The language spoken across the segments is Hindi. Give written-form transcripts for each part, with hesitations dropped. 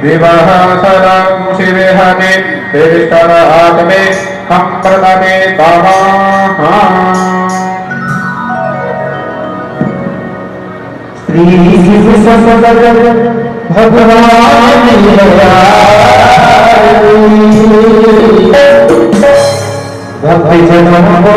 दिवः सरं शिवेहते तेष्टर आत्मे हम प्रदमे तमः भगवान भक्ति जनों को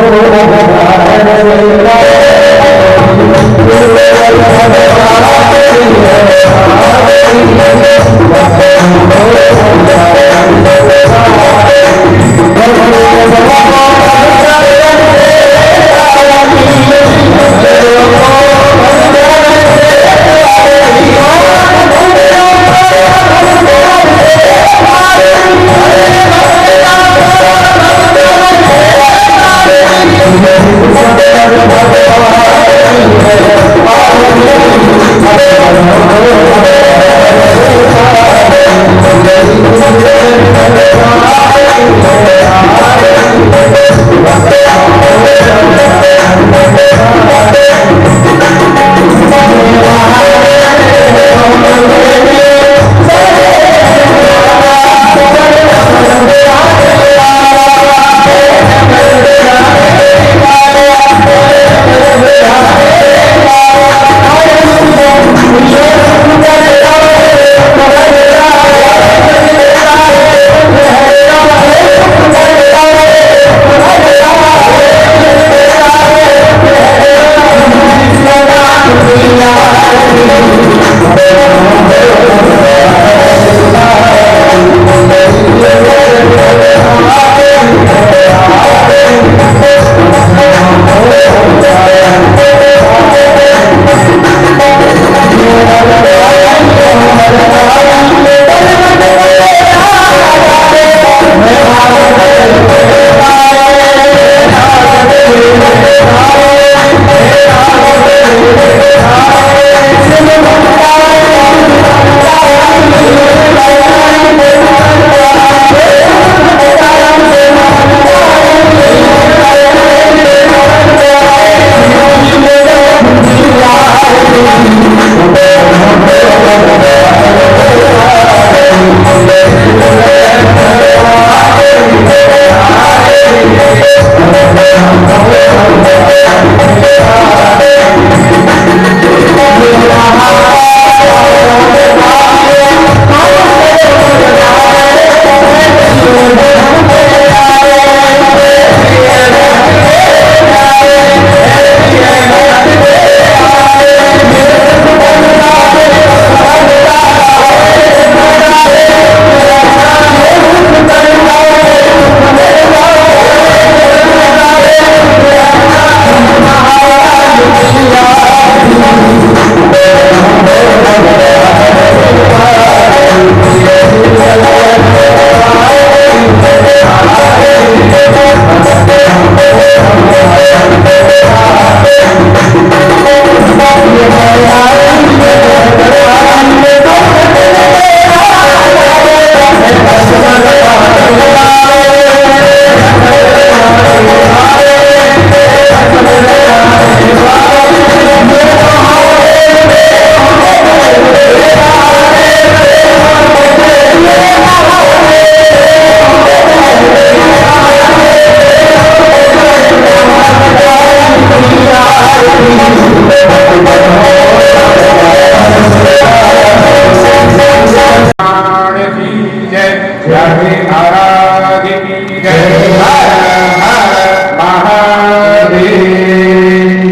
जय श्री महाराज की जय हर हर महादेव।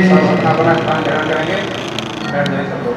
सब अपना अपना स्थान ग्रहण करेंगे, बैठ जाइए सब लोग।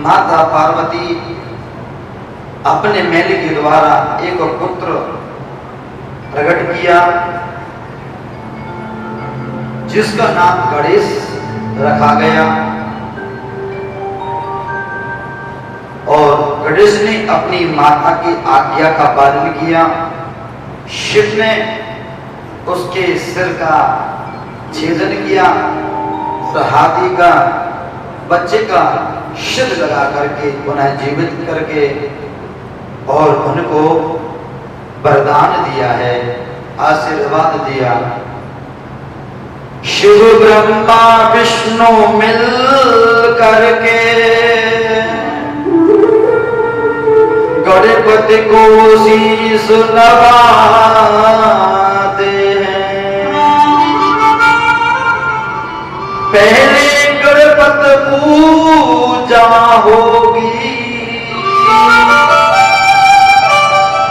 माता पार्वती अपने मेल के द्वारा एक पुत्र प्रकट किया जिसका नाम गणेश रखा गया। और गणेश ने अपनी माता की आज्ञा का पालन किया। शिव ने उसके सिर का छेदन किया और हाथी का बच्चे का शिर लगा करके उन्हें जीवित करके और उनको वरदान दिया है, आशीर्वाद दिया। शिव ब्रह्मा विष्णु मिल करके गणपति को शीश नवाते हैं। पहले गणपति पूजा होगी,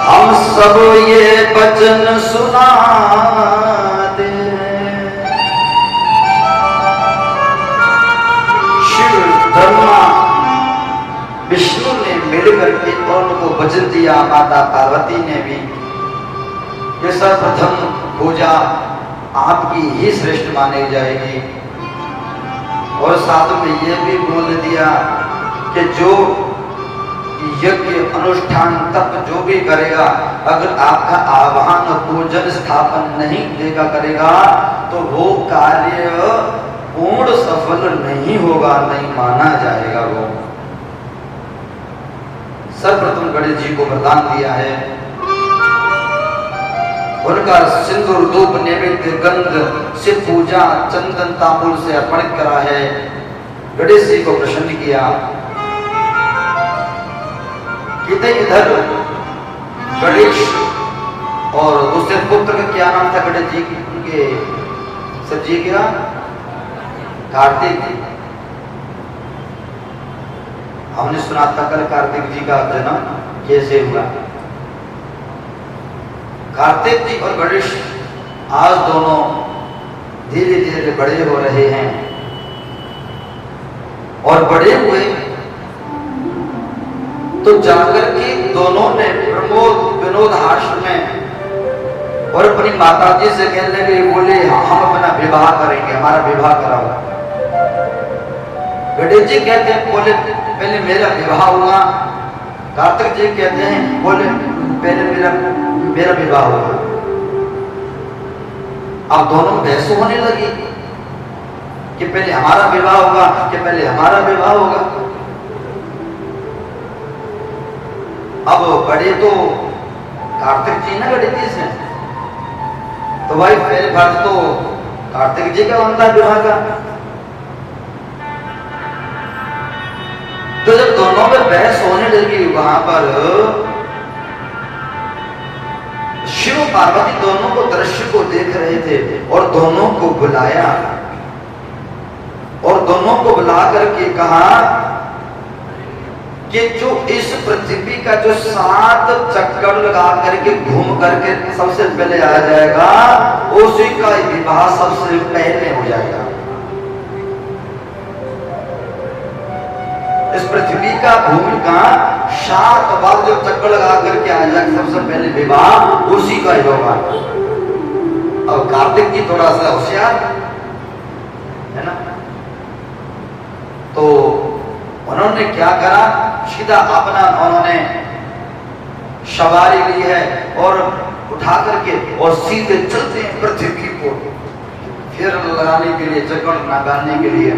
हम सब ये वचन सुनाते हैं। शिव ब्रह्मा विष्णु ने मिलकर के उनको वचन दिया। माता पार्वती ने भी ये सर्वप्रथम पूजा आपकी ही श्रेष्ठ मानी जाएगी। और साथ में ये भी बोल दिया कि जो यज्ञ अनुष्ठान तप जो भी करेगा, अगर आपका आह्वान पूजन स्थापन नहीं देगा करेगा तो वो कार्य पूर्ण सफल नहीं होगा, नहीं माना जाएगा। वो सर्वप्रथम गणेश जी को वरदान दिया है, उनका सिंदूर धूप नैवेद्य गंध से पूजा चंदन तांबूल से अर्पण करा है, गणेश जी को प्रसन्न किया। कितने इधर गणेश और दूसरे पुत्र का क्या नाम था गणेश जी की, उनके सब जी क्या कार्तिक। हमने सुना था कल कार्तिक जी का जन्म कैसे हुआ। कार्तिक जी और गणेश आज दोनों धीरे धीरे बड़े हो रहे हैं और बड़े हुए तो जाकर के दोनों ने प्रमोद विनोद हास में और अपनी माता जी से कहने लगे, बोले हम अपना विवाह करेंगे, हमारा विवाह कराओ। गणेश जी कहते हैं बोले पहले मेरा विवाह हुआ। कार्तिक जी कहते हैं बोले पहले मेरा विवाह हुआ। अब दोनों बहस होने लगी कि पहले हमारा विवाह होगा कि पहले हमारा विवाह होगा। अब बड़े तो कार्तिक जी ना गणेश जी से, तो भाई पहले फर्ज तो कार्तिक जी का बनता विवाह का। तो जब दोनों में बहस होने लगी वहां पर शिव पार्वती दोनों को दृश्य को देख रहे थे और दोनों को बुलाया और दोनों को बुला करके कहा कि जो इस पृथ्वी का जो 7 चक्कर लगा करके घूम करके सबसे पहले आ जाएगा उसी का विवाह सबसे पहले हो जाएगा। इस पृथ्वी का भूमि का 7 बार जो चक्कर लगा करके आ जाएगा सबसे पहले विवाह उसी का ही होगा। अब कार्तिक जी थोड़ा सा होशियार है ना, तो उन्होंने क्या करा, सीधा अपना उन्होंने सवारी ली है और उठा करके और सीधे चलते हैं पृथ्वी को फिर लगाने के लिए, चक्कर लगाने के लिए।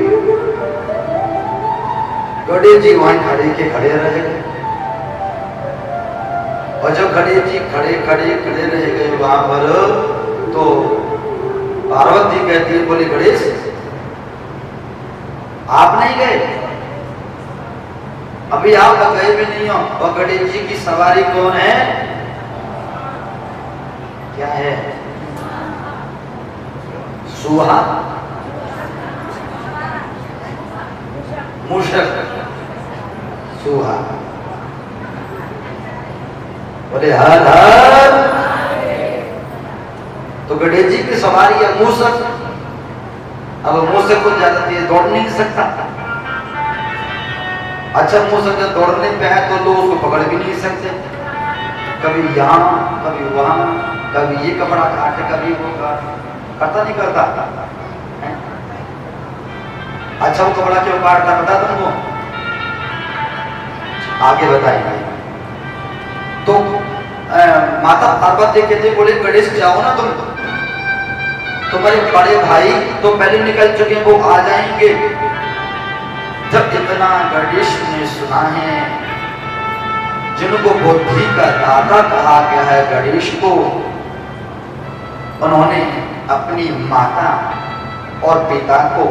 गणेश जी वहीं खड़े रह गए और जब गणेश जी खड़े रह गए वहां पर, तो पार्वती कहती है बोले गणेश आप नहीं गए, अभी आप तो गए भी नहीं हो। और गणेश जी की सवारी कौन है, क्या है, सुहा मूषक सुहा। बोले हर हर। तो गणेश जी की सवारी है मूषक। अब मूषक को ज्यादा तेज दौड़ नहीं सकता। अच्छा मूषक जब दौड़ने पे है तो लोग उसको पकड़ भी नहीं सकते, कभी यहाँ कभी वहां, कभी ये कपड़ा काटे कभी वो करता नहीं करता। अच्छा वो कपड़ा क्यों काटता पता तुमको, आगे बताएंगे। तो माता पार्वती कहते बोले गणेश जाओ ना तुम, तुम्हारे बड़े भाई तो पहले निकल चुके हैं, वो आ जाएंगे। जब इतना गणेश ने सुना है, जिनको बुद्धि का दाता कहा गया है गणेश को, उन्होंने अपनी माता और पिता को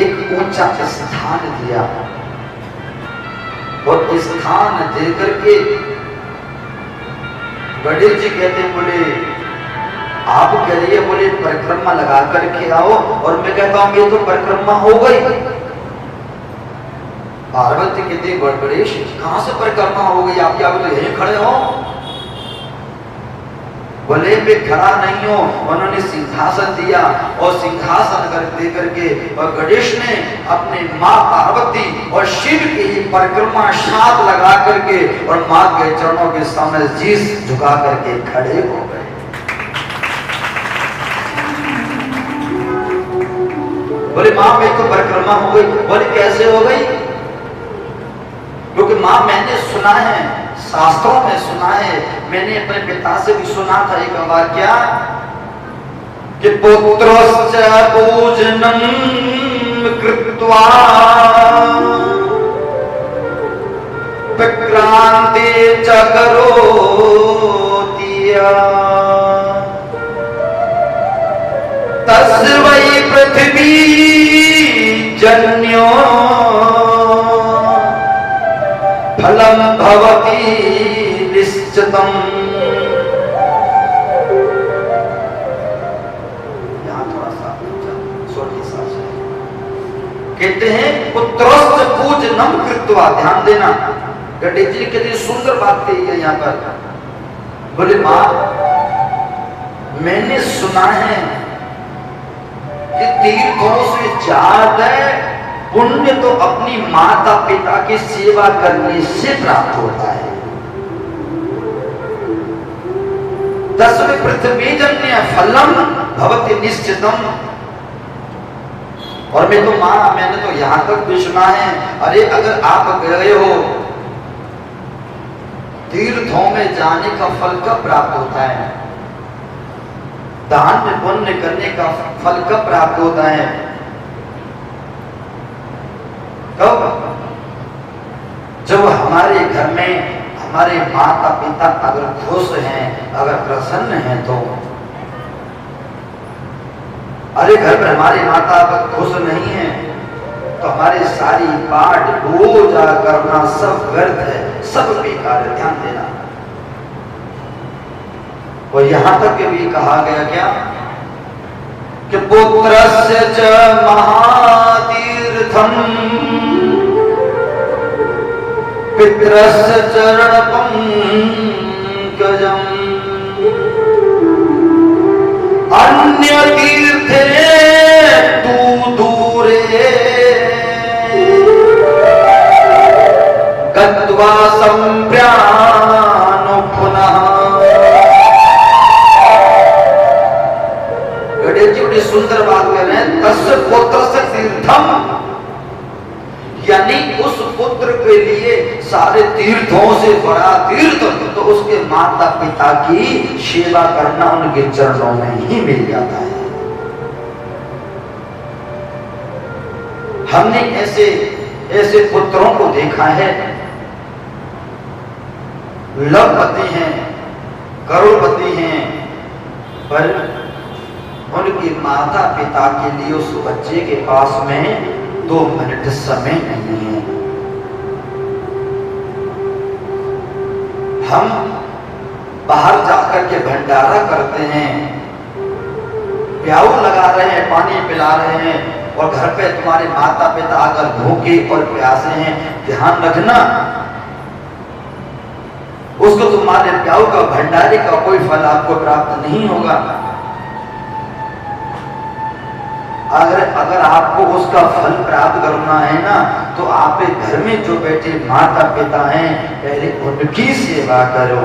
एक ऊंचा स्थान दिया और स्थान देकर के गणेश जी कहते बोले आप कह रही है बोले परिक्रमा लगा करके आओ, और मैं कहता हूं ये तो परिक्रमा हो गई। पार्वती कहती गणेश कहां से परिक्रमा हो गई, आप क्या तो यहीं खड़े हो। बोले मैं खड़ा नहीं हूं, उन्होंने सिंहासन दिया और सिंहासन कर दे करके और गणेश ने अपने माँ पार्वती और शिव की परिक्रमा 7 लगा करके और माँ के चरणों के सामने शीश झुका करके खड़े हो गए। बोले माँ मैं तो परिक्रमा हो गई। बोले कैसे हो गई, क्योंकि माँ मैंने सुना है, शास्त्रों में सुना है, मैंने अपने पिता से भी सुना था एक वाक्या कि पुत्रस्य पूजनं कृत्वा विक्रांति च करोति तस्य वै पृथ्वी जन्यो फलं भवति निश्चितम्। यहाँ थोड़ा सा छोटी सा कहते हैं पुत्रस्य पूजनम कृत्वा, ध्यान देना गणेश जी कितनी सुंदर बात कही है यहाँ पर। बोले मां मैंने सुना है कि तीर्थों से ज्यादा पुण्य तो अपनी माता पिता की सेवा करने से प्राप्त होता है। तस्मै पृथ्वी जन्य फलम भवति निश्चितम। और मैं तो मां मैंने तो यहां तक भी सुना है, अरे अगर आप गए हो तीर्थों में जाने का फल कब प्राप्त होता है? दान पुण्य करने का फल कब प्राप्त होता है? कब? जब हमारे घर में हमारे माता पिता अगर खुश हैं, अगर प्रसन्न हैं तो। अरे घर में हमारे माता अगर खुश नहीं है तो हमारी सारी पाठ पूजा करना सब व्यर्थ है, सब बेकार है। ध्यान देना। और यहां तक भी कहा गया क्या कि पुत्रस्य च महातीर्थम पितरस्य चरण पंकजम अन्य तीर्थे तू दूरे गत्वा संप्रानो पुनः। गणेश जी बड़ी सुंदर बात कह रहे हैं, तस्य पुत्रस्य तीर्थम, यानी उस पुत्र के लिए सारे तीर्थों से बड़ा तीर्थ तो उसके माता पिता की सेवा करना उनके चरणों में ही मिल जाता है। हमने ऐसे ऐसे पुत्रों को देखा है, लखपति हैं, करोड़पति हैं, पर उनकी माता पिता के लिए उस बच्चे के पास में 2 मिनट समय नहीं है। हम बाहर जाकर के भंडारा करते हैं, प्याऊ लगा रहे हैं, पानी पिला रहे हैं, और घर पे तुम्हारे माता पिता अगर भूखे और प्यासे हैं, ध्यान रखना उसको तुम्हारे प्याऊ का भंडारे का कोई फल आपको प्राप्त नहीं होगा। अगर आपको उसका फल प्राप्त करना है ना, तो आप घर में जो बैठे माता पिता हैं पहले उनकी सेवा करो,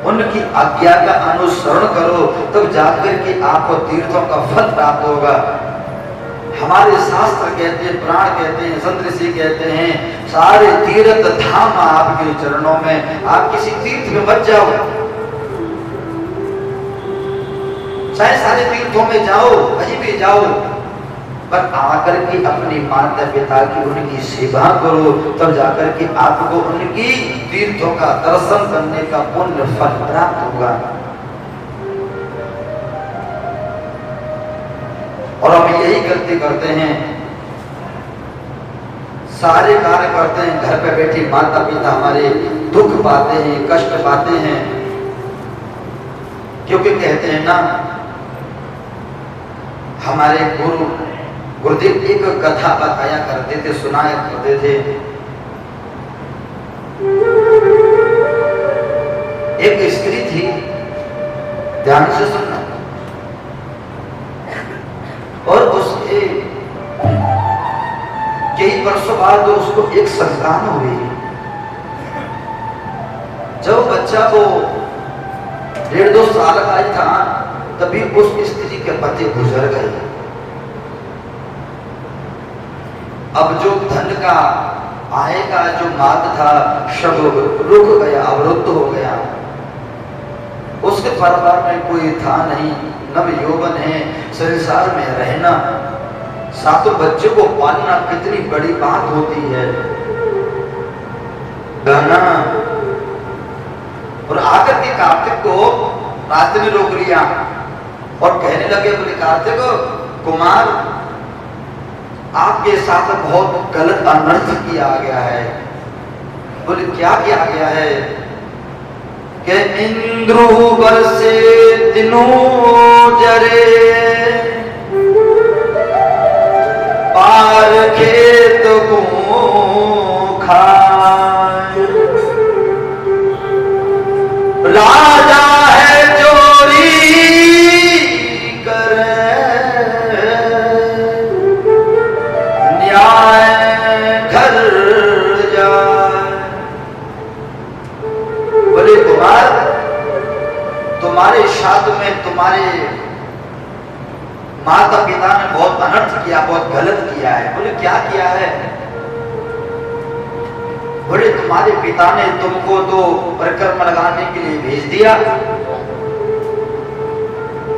उनकी आज्ञा का अनुसरण करो, तब जाकर के आपको तीर्थों का फल प्राप्त होगा। हमारे शास्त्र कहते हैं, पुराण कहते हैं, संत ऋषि कहते हैं, सारे तीर्थ धाम आपके चरणों में। आप किसी तीर्थ में मत जाओ, चाहे सारे तीर्थों में जाओ, कहीं भी जाओ, पर आकर के अपने माता पिता की उनकी सेवा करो, तब जाकर के आपको उनकी तीर्थों का दर्शन करने का पुण्य फल प्राप्त होगा। और हम यही गलती करते हैं, सारे कार्य करते हैं, घर पे बैठे माता पिता हमारे दुख पाते हैं, कष्ट पाते हैं, क्योंकि कहते हैं ना, हमारे गुरुदेव एक कथा बताया करते थे, सुनाया करते थे। एक स्त्री थी, ध्यान से सुनना, और उसके कई वर्षों बाद उसको एक संतान हुई। जब बच्चा वो 1.5-2 साल का ही था, तभी उस स्त्री के पति गुजर गए। अब जो धन का आय का जो मार्ग था सब रुक गया, अवरुद्ध हो गया। उस उसके परिवार में कोई था नहीं, नव यौवन है, संसार में रहना, 7 बच्चों को पालना कितनी बड़ी बात होती है गाना। और आकर के कार्तिक को रास्ते में रोक लिया और कहने लगे, बोले कार्तिक कुमार, आपके साथ बहुत गलत अनर्थ किया गया है। बोले क्या किया गया है? कि इंद्रू बरसे दिनों जरे, पार खेत को खाए, राजा है चोरी करे, न्याय घर जाए। बोले कुमार, तुम्हारे साथ में तुम्हारे माता पिता ने बहुत अनर्थ किया, बहुत गलत किया है। बोले क्या किया है? बोले तुम्हारे पिता ने तुमको तो परिक्रमा लगाने के लिए भेज दिया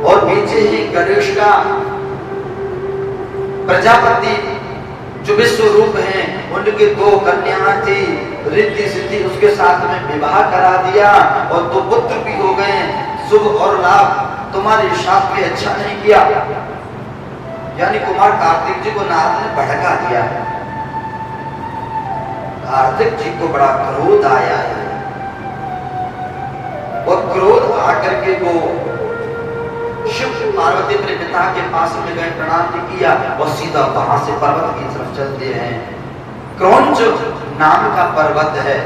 और पीछे ही गणेश का प्रजापति जो विश्व रूप हैं, उनके 2 कन्याएं थी, रिद्धि सिद्धि, उसके साथ में विवाह करा दिया और 2 पुत्र भी हो गए। शुभ और लाभ तुम्हारे साथ में अच्छा नहीं किया। यानी कुमार कार्तिक जी को नारद ने भड़का दिया। कार्तिक जी को बड़ा क्रोध आया है और क्रोध आकर के वो शिव पार्वती अपने पिता के पास में गए, प्रणाम किया और सीधा वहां से पर्वत की तरफ चलते हैं। क्रौंच नाम का पर्वत है।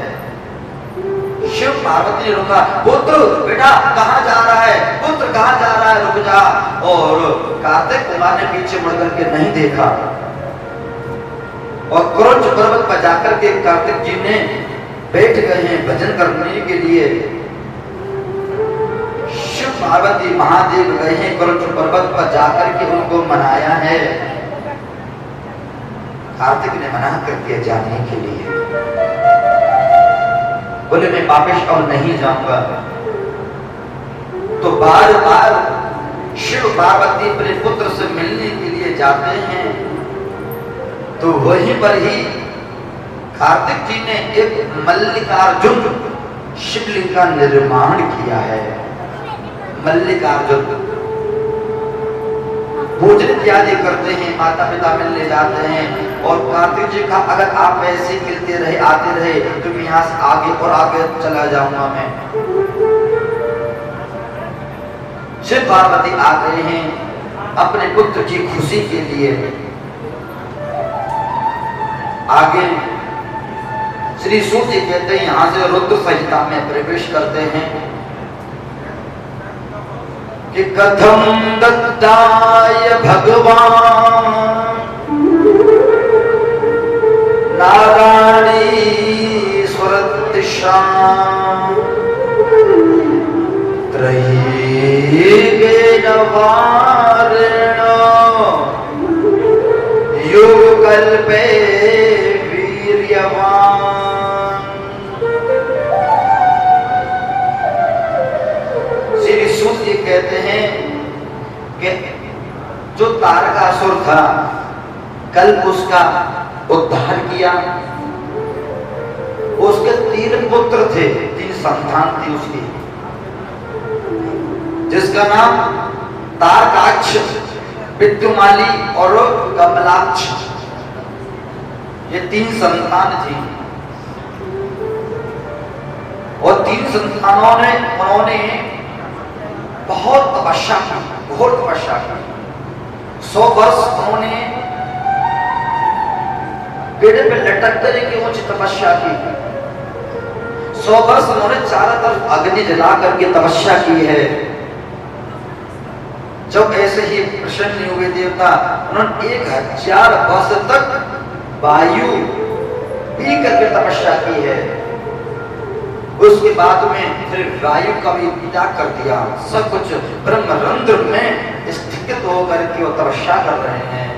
शिव पार्वती ने रोका, पुत्र बेटा कहाँ जा रहा है, पुत्र कहाँ जा रहा है, रुक जा। और कार्तिक कुमार ने पीछे मुड़ करके नहीं देखा और क्रौंच पर्वत पर जाकर के कार्तिक जी ने बैठ गए हैं भजन करने के लिए। शिव पार्वती महादेव गए हैं क्रौंच पर्वत पर जाकर के उनको मनाया है। कार्तिक ने मना कर दिया जाने के लिए। बोले मैं वापिस अब नहीं जाऊंगा। तो बार बार शिव पार्वती अपने पुत्र से मिलने के लिए जाते हैं। तो वहीं पर ही कार्तिक जी ने एक मल्लिकार्जुन शिवलिंग का निर्माण किया है। मल्लिकार्जुन भोजन इत्यादि करते हैं, माता पिता मिलने जाते हैं और कार्तिक जी का अगर आप ऐसे मिलते रहे, आते रहे, तो मैं यहाँ से आगे और आगे चला जाऊंगा मैं। शिव पार्वती आ गए हैं अपने पुत्र की खुशी के लिए। आगे श्री सूत जी कहते हैं, यहाँ से रुद्र संहिता में प्रवेश करते हैं कि कथम दत्ताय भगवान नारायणी स्वरतिशां त्रयीगेन वारेण युगकल्पे वीर्यवान। श्री सूत जी कहते हैं कि जो तारकासुर था, कल उसका उद्धार किया। उसके 3 पुत्र थे, 3 संतान थी उसकी, जिसका नाम तारकाक्ष, विद्युमाली और कमलाक्ष, ये 3 संतान थी। और 3 संतानों ने उन्होंने बहुत तपस्या की, बहुत तपस्या की। 100 वर्ष उन्होंने पेड़ पे लटकते रहे कि ऊंची तपस्या की। 100 वर्ष उन्होंने चारों तरफ अग्नि जला करके तपस्या की है। जब ऐसे ही प्रसन्न हुए देवता, उन्होंने 1000 वर्ष तक वायु पी करके तपस्या की है। उसके बाद में फिर वायु का भी त्याग कर दिया। सब कुछ ब्रह्मरंध्र में स्थित होकर के वो तपस्या कर रहे हैं।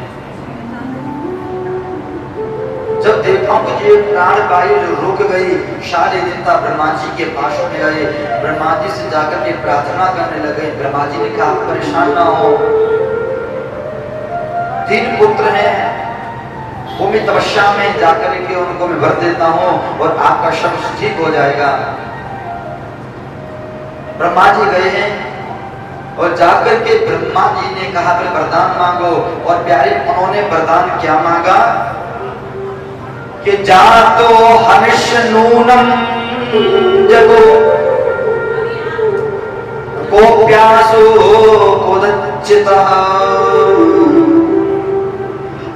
जब देवताओं की जो प्राण वायु जो रुक गई, सारे देवता ब्रह्मा जी के पास में गए, ब्रह्मा जी से जाकर के प्रार्थना करने लगे। ब्रह्मा जी ने कहा परेशान ना हो, 3 पुत्र हैं, वो मैं तपस्या में जाकर के उनको मैं भर देता हूं और आपका सब ठीक हो जाएगा। ब्रह्मा जी गए हैं और जाकर के ब्रह्मा जी ने कहा वरदान मांगो, और प्यारे उन्होंने वरदान क्या मांगा कि जातो हनिश नूनम जगो को प्यासो कोदच्चिता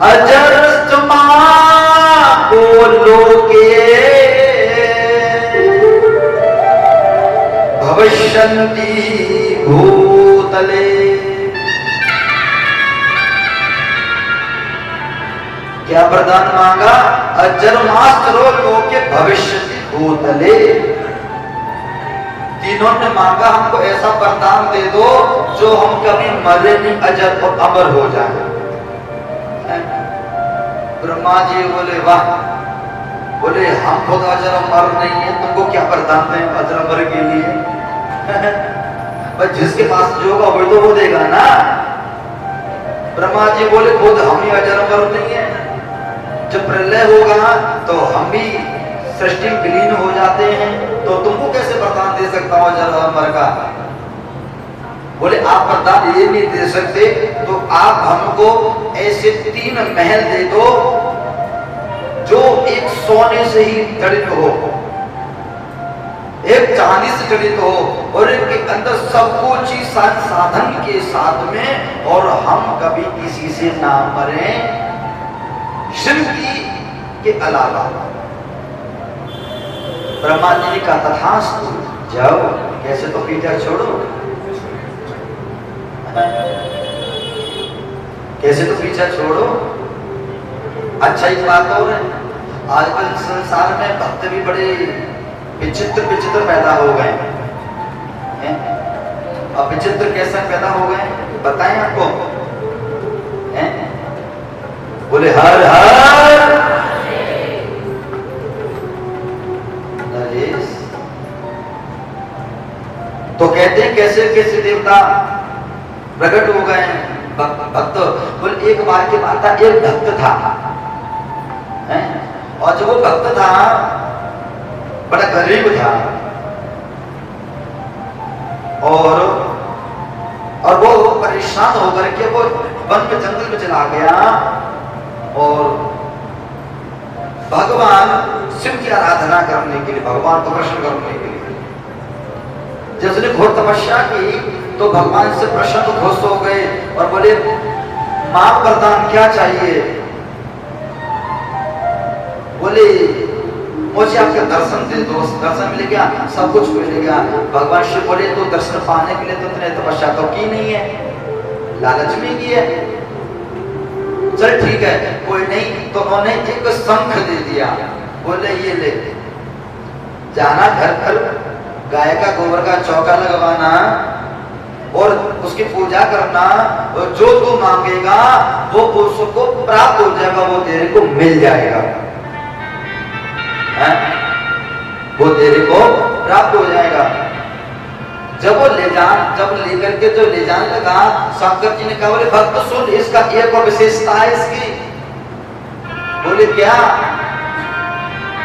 अजरस्तमा को लोके भविष्यन्ति भूतले। क्या वरदान मांगा? अजरमास्त्रो लोके भविष्यति भूतले। तीनों ने मांगा हमको ऐसा वरदान दे दो जो हम कभी मरे नहीं, अजर और अमर हो जाए। ब्रह्मा जी बोले वाह, बोले हम खुद अजर अमर नहीं है, तुमको क्या वरदान दें अजर अमर के लिए? पर जिसके पास जो होगा वही तो वो देगा ना। ब्रह्मा जी बोले खुद हम ही अजर अमर नहीं है, जब प्रलय होगा तो हम भी सृष्टि में विलीन हो जाते हैं, तो तुमको कैसे वरदान दे सकता हूं अजर अमर का? बोले आप वरदान ये नहीं दे सकते तो आप हमको ऐसे 3 महल दे दो जो एक सोने से ही जड़ित हो, एक चांदी से जड़ित हो, और एक के अंदर सब कुछ ही साधन के साथ में, और हम कभी किसी से ना मरे शिव के अलावा। ब्रह्मा जी ने कहा तथास्तु, जाओ, कैसे तो पीछा छोड़ो, कैसे तो पीछा छोड़ो। अच्छा एक बात और है, आजकल संसार में भक्त भी बड़े विचित्र विचित्र पैदा हो गए हैं। अब विचित्र कैसे पैदा हो गए बताएं आपको हैं? बोले हर हर नरेश। तो कहते हैं कैसे कैसे देवता प्रकट हो गए भक्त। बोले एक बार की बात था, एक भक्त था हैं? और जब वो भक्त था बड़ा गरीब था, और वो परेशान होकर के वो वन में जंगल में चला गया, और भगवान शिव की आराधना करने के लिए, भगवान को प्रसन्न करने के लिए जब उसने घोर तपस्या की तो भगवान से प्रसन्न खुश हो गए और बोले मां वरदान क्या चाहिए? बोले मुझे आपके दर्शन दे दो, दर्शन मिल गया, सब कुछ मिल गया। भगवान शिव बोले तो दर्शन पाने के लिए तो तुमने तपस्या तो की नहीं है, लालच में की है। चल ठीक है, कोई नहीं। तो उन्होंने एक शंख दे दिया, बोले ये ले जाना, घर पर गाय का गोबर का चौका लगवाना और उसकी पूजा करना, और जो तू मांगेगा वो उसको प्राप्त हो जाएगा, वो तेरे को मिल जाएगा, वो तेरे को प्राप्त हो जाएगा। जब वो जब लेकर के जो ले जाने लगा, शंकर जी ने कहा बोले भक्त सुन, इसका एक और विशेषता है इसकी। बोले क्या?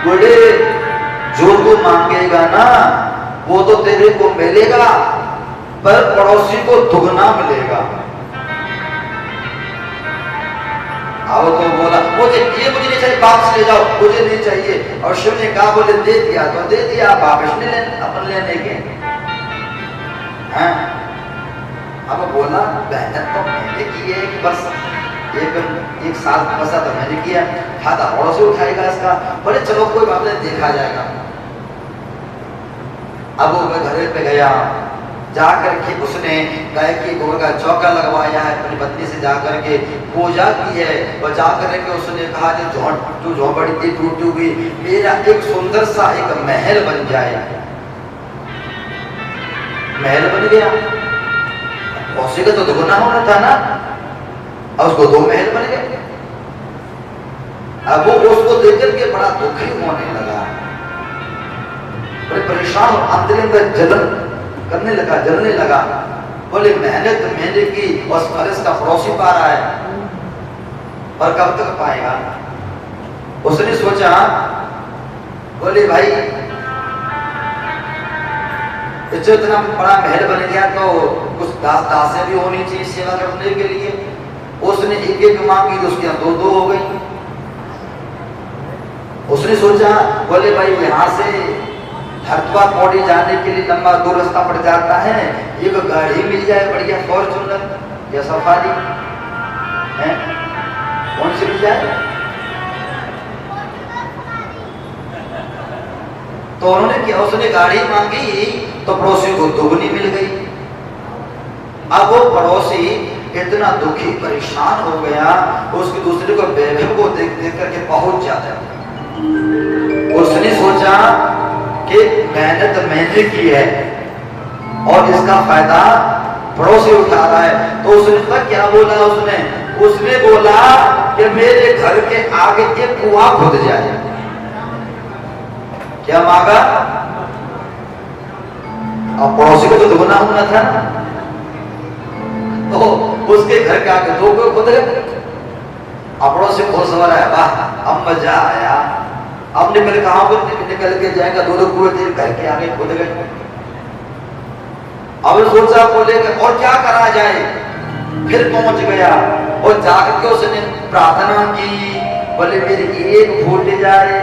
बोले जो तू मांगेगा ना वो तो तेरे को मिलेगा, पर पड़ोसी को दुगना मिलेगा। अब तो बोला मुझे ये मुझे नहीं चाहिए, वापस ले जाओ, मुझे नहीं चाहिए। और शिव ने कहा बोले दे दिया तो दे दिया, आप वापस नहीं लेने अपन लेने के हैं। अब बोला मेहनत तो मैंने की है, एक वर्ष एक साल बसा तो मैंने किया, खाता और से उठाएगा इसका। बोले चलो कोई बात नहीं, देखा जाएगा। अब वो घर पे गया, जाकर के उसने गाय की गोबर का चौका लगवाया है, अपनी पत्नी से जाकर के पूजा की है, और जाकर के उसने कहा जो झोंपड़ी थी टूटी हुई, मेरा एक सुंदर सा एक महल बन जाए। महल बन गया, उसी का तो दुगना होना था ना, और उसको 2 महल बन गए। अब वो उसको देख करके बड़ा दुखी होने लगा, बड़े परेशान, अंदर जलन करने लगा, जलने लगा। बोले मेहनत मैंने की और फर्ज का पड़ोसी पा रहा है, और कब तक पाएगा। उसने सोचा, बोले भाई इतना बड़ा महल बन गया तो कुछ दास दासें भी होनी चाहिए सेवा करने के लिए। उसने एक एक मांगी तो उसके दो दो हो गई। उसने सोचा, बोले भाई यहाँ से हरिद्वार पौड़ी जाने के लिए लंबा दूर रास्ता पड़ जाता है, एक गाड़ी मिल जाए बढ़िया फॉर्च्यूनर या सफारी है, कौन सी मिल जाए। तो उन्होंने क्या, उसने गाड़ी मांगी तो पड़ोसी को दुगनी मिल गई। अब वो पड़ोसी इतना दुखी परेशान हो गया, उसके दूसरे को वैभव को देख देख करके पहुंच जाता है। उसने सोचा कि मेहनत मैंने की है और इसका फायदा पड़ोसी उठा रहा है। तो उसने क्या बोला, उसने बोला कि मेरे घर के आगे एक कुआं खुद जाए। क्या मांगा, अब पड़ोसी को तो दुगना होना था ना, तो उसके घर के आगे दो को खुद गए। पड़ोसी खुश हो रहा है, वाह अब मजा आया, अब निकल के जाएगा, दो कुएं घर के आगे खुद गए। अब सोचा, बोले और क्या करा जाए, फिर पहुंच गया और जाकर के उसने प्रार्थना की, बोले मेरी एक फूट जाए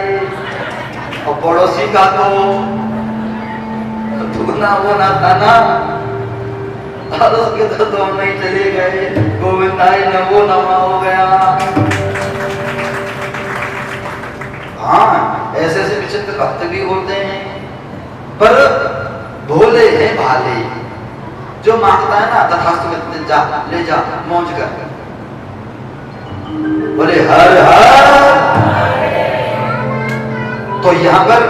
और पड़ोसी का तो दुगना होना था ना। और उसके तो दोनों ही चले गए, गोविंदाई नमो नमा हो गया। हाँ, ऐसे ऐसे विचित्र भक्त भी होते हैं, पर भोले हैं भाले, जो मांगता है ना तथास्तु जा ले जा मौज कर। बोले हर हर। तो यहाँ पर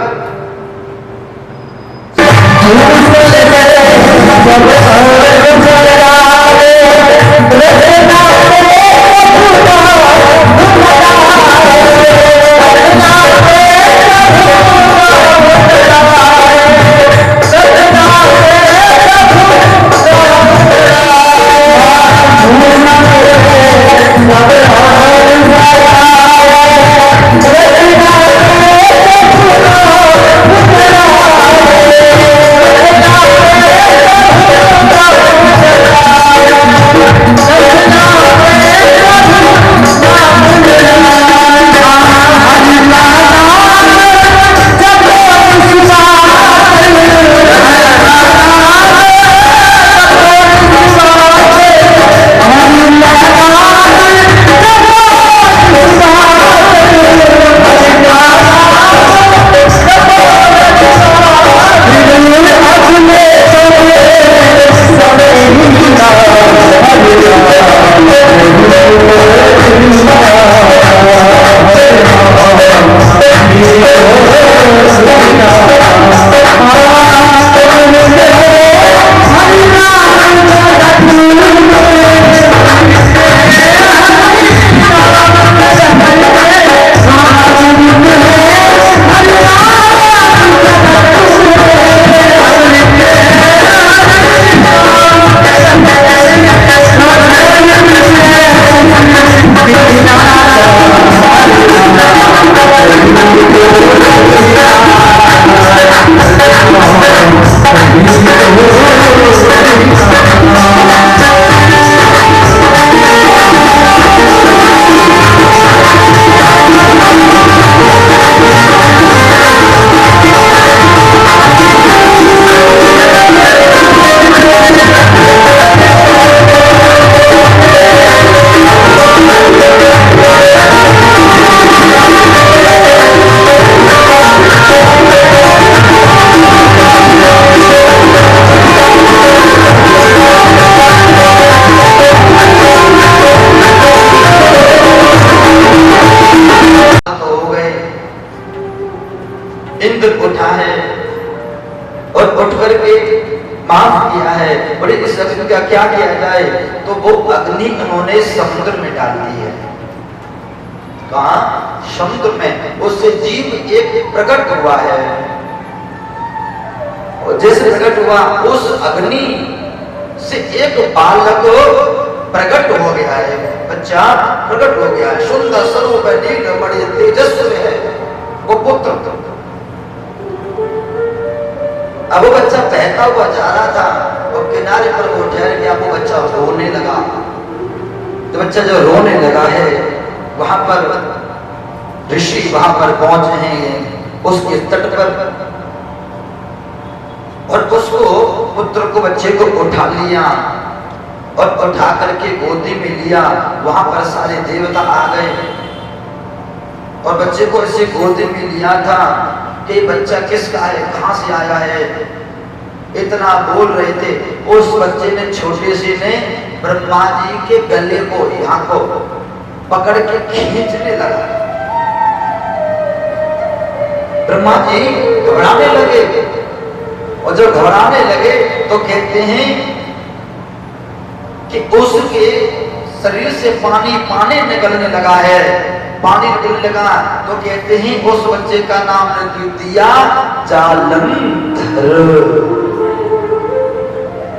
माफ किया है, बड़े इस अग्नि का क्या किया जाए, तो वो अग्नि उन्होंने समुद्र में डाल दी है। कहा समुद्र में उससे जीव एक प्रकट हुआ है। और जैसे प्रकट हुआ उस अग्नि से एक बालक प्रकट हो गया है, बच्चा प्रकट हो गया है, सुंदर स्वरूप है, नीलमणि तेजस्वी है वो पुत्र। अब वो बच्चा बहता हुआ जा रहा था और किनारे पर वो ठहर गया, वो बच्चा रोने लगा। तो बच्चा जो रोने लगा है वहां पर ऋषि वहां पर पहुंचे हैं उसके तट पर, और उसको पुत्र को बच्चे को उठा लिया और उठा करके गोदी में लिया। वहां पर सारे देवता आ गए और बच्चे को ऐसे गोदी में लिया था कि बच्चा किसका है, कहां से आया है, इतना बोल रहे थे। उस बच्चे ने छोटे से ने ब्रह्मा जी के गले को यहाँ को पकड़ के खींचने लगा। ब्रह्मा जी घबराने लगे, और जब घबराने लगे तो कहते हैं कि उसके शरीर से पानी निकलने लगा है, पानी निकलने लगा। तो कहते हैं उस बच्चे का नाम रख दिया जालंधर।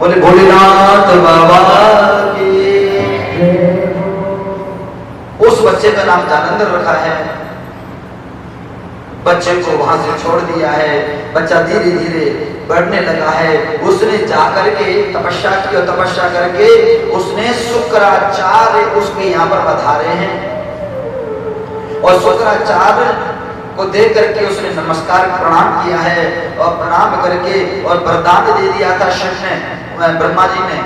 बोले भोलेनाथ बाबा की। उस बच्चे का नाम जालंधर रखा है। बच्चे को वहां से छोड़ दिया है, बच्चा धीरे धीरे बढ़ने लगा है। उसने जाकर के तपस्या की और तपस्या करके उसने शुक्राचार्य उसके यहाँ पर पधारे हैं, और शुक्राचार्य को देख करके उसने नमस्कार प्रणाम किया है, और प्रणाम करके और वरदान दे दिया था शिव ने, ब्रह्मा जी ने।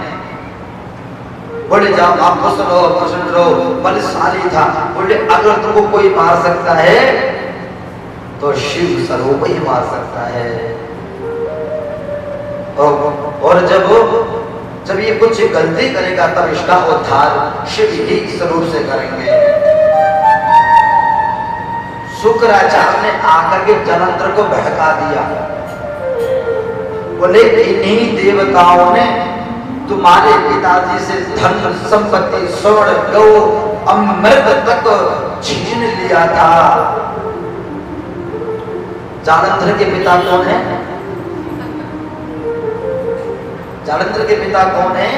बोले जाओ आप प्रसन्न रहो, बलशाली था। बोले अगर तुमको कोई मार सकता है तो शिव स्वरूप ही मार सकता है। और जब ये कुछ गलती करेगा तब इसका उद्धार शिव ही स्वरूप से करेंगे। शुक्राचार्य ने आकर के जालंधर को बहका दिया। बोले इन्हीं देवताओं ने तुम्हारे पिताजी से धन संपत्ति स्वर्ण गौ अमृत तक छीन लिया था। जालंधर के पिता कौन है? जालंधर के पिता कौन है?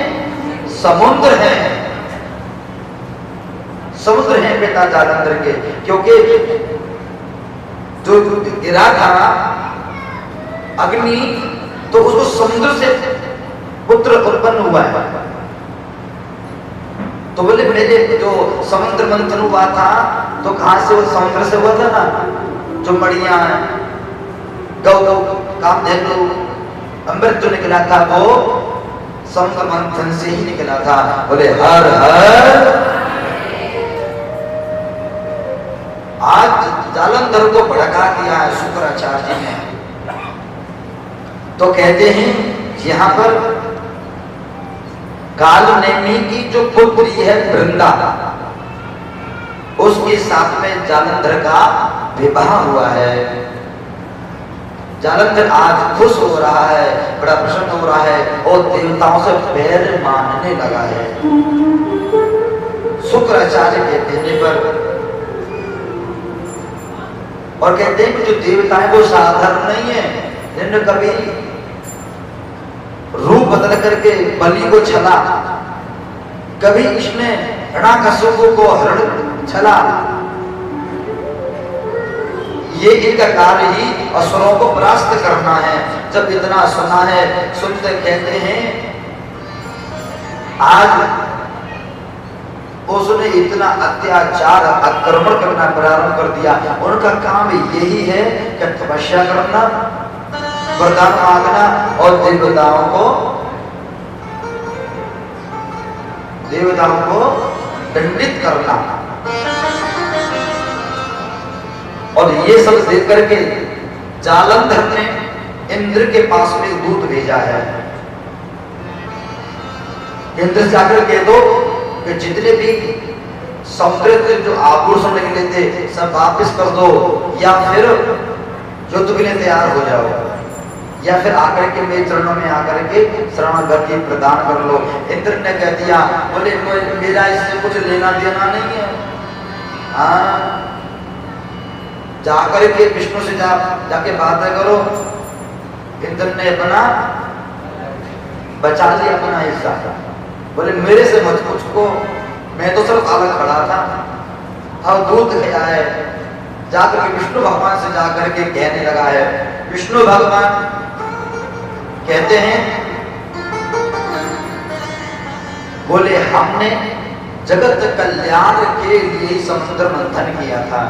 समुद्र है, समुद्र है पिता जालंधर के। क्योंकि जो गिरा था अग्नि, तो उसको समुद्र से पुत्र उत्पन्न हुआ है। तो बोले मेरे जो समुद्र मंथन हुआ था तो कहां से? वो समुद्र से हुआ था ना, जो मड़िया गौ कामधेनु अमृत जो निकला था वो समुद्र मंथन से ही निकला था। बोले हर हर। आज जालंधर को भड़का दिया है शुक्राचार्य जी ने। तो कहते हैं यहाँ पर कालनेमी की जो पुत्री है वृंदा, उसके साथ में जालंधर का विवाह हुआ है। जालंधर आज खुश हो रहा है, बड़ा प्रसन्न हो रहा है, और देवताओं से पैर मानने लगा है शुक्राचार्य के कहने पर। और कहते हैं कि जो देवता है वो साधारण नहीं है, जिन्होंने कभी रूप बदल करके बलि को छला, कभी इसने हिरण्यकशिपु को हरण छला। ये इनका कार्य ही असुरों को परास्त करना है। जब इतना सुना है, सुनते कहते हैं आज उसने इतना अत्याचार आक्रमण करना प्रारंभ कर दिया। उनका काम यही है कि तपस्या करना, वरदान मांगना और देवताओं को दंडित करना। और ये सब देख करके जालंधर ने इंद्र के पास में दूत भेजा है। इंद्र जाकर कह दो कि जितने भी समुद्र से जो आभूषण निकले थे सब वापस कर दो, या फिर युद्ध के लिए तैयार हो जाओ, या फिर आकर के मेरे चरणों में आकर के शरणागति प्रदान कर लो। इंद्र ने कह दिया, बोले मेरा इससे कुछ लेना देना नहीं है। हाँ, जाकर के विष्णु से जाके बातें करो। इंद्र ने अपना बचा लिया अपना हिस्सा, बोले मेरे से मत मुझको, मैं तो सिर्फ अलग खड़ा था। अब दूध गया है, जाकर के विष्णु भगवान से जाकर के कहने लगा है। विष्णु भगवान कहते हैं, बोले हमने जगत कल्याण के लिए समुद्र मंथन किया था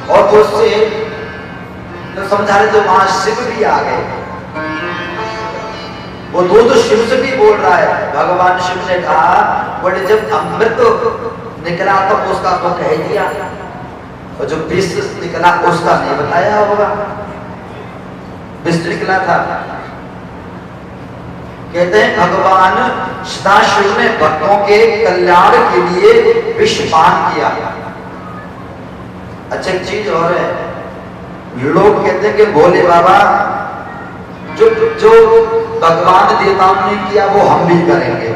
और तो उससे तो समझा रहे तो वहां शिव भी आ गए। वो दूध शिव से भी बोल रहा है। भगवान शिव ने कहा, बोले जब अमृत निकला तो उसका तो कह दिया, और जो विष निकला उसका नहीं बताया होगा। विष निकला था। कहते हैं भगवान सदाशिव ने भक्तों के कल्याण के लिए विष पान किया। अच्छा एक चीज और है, लोग कहते हैं कि भोले बाबा जो जो भगवान देवताओं ने किया वो हम भी करेंगे।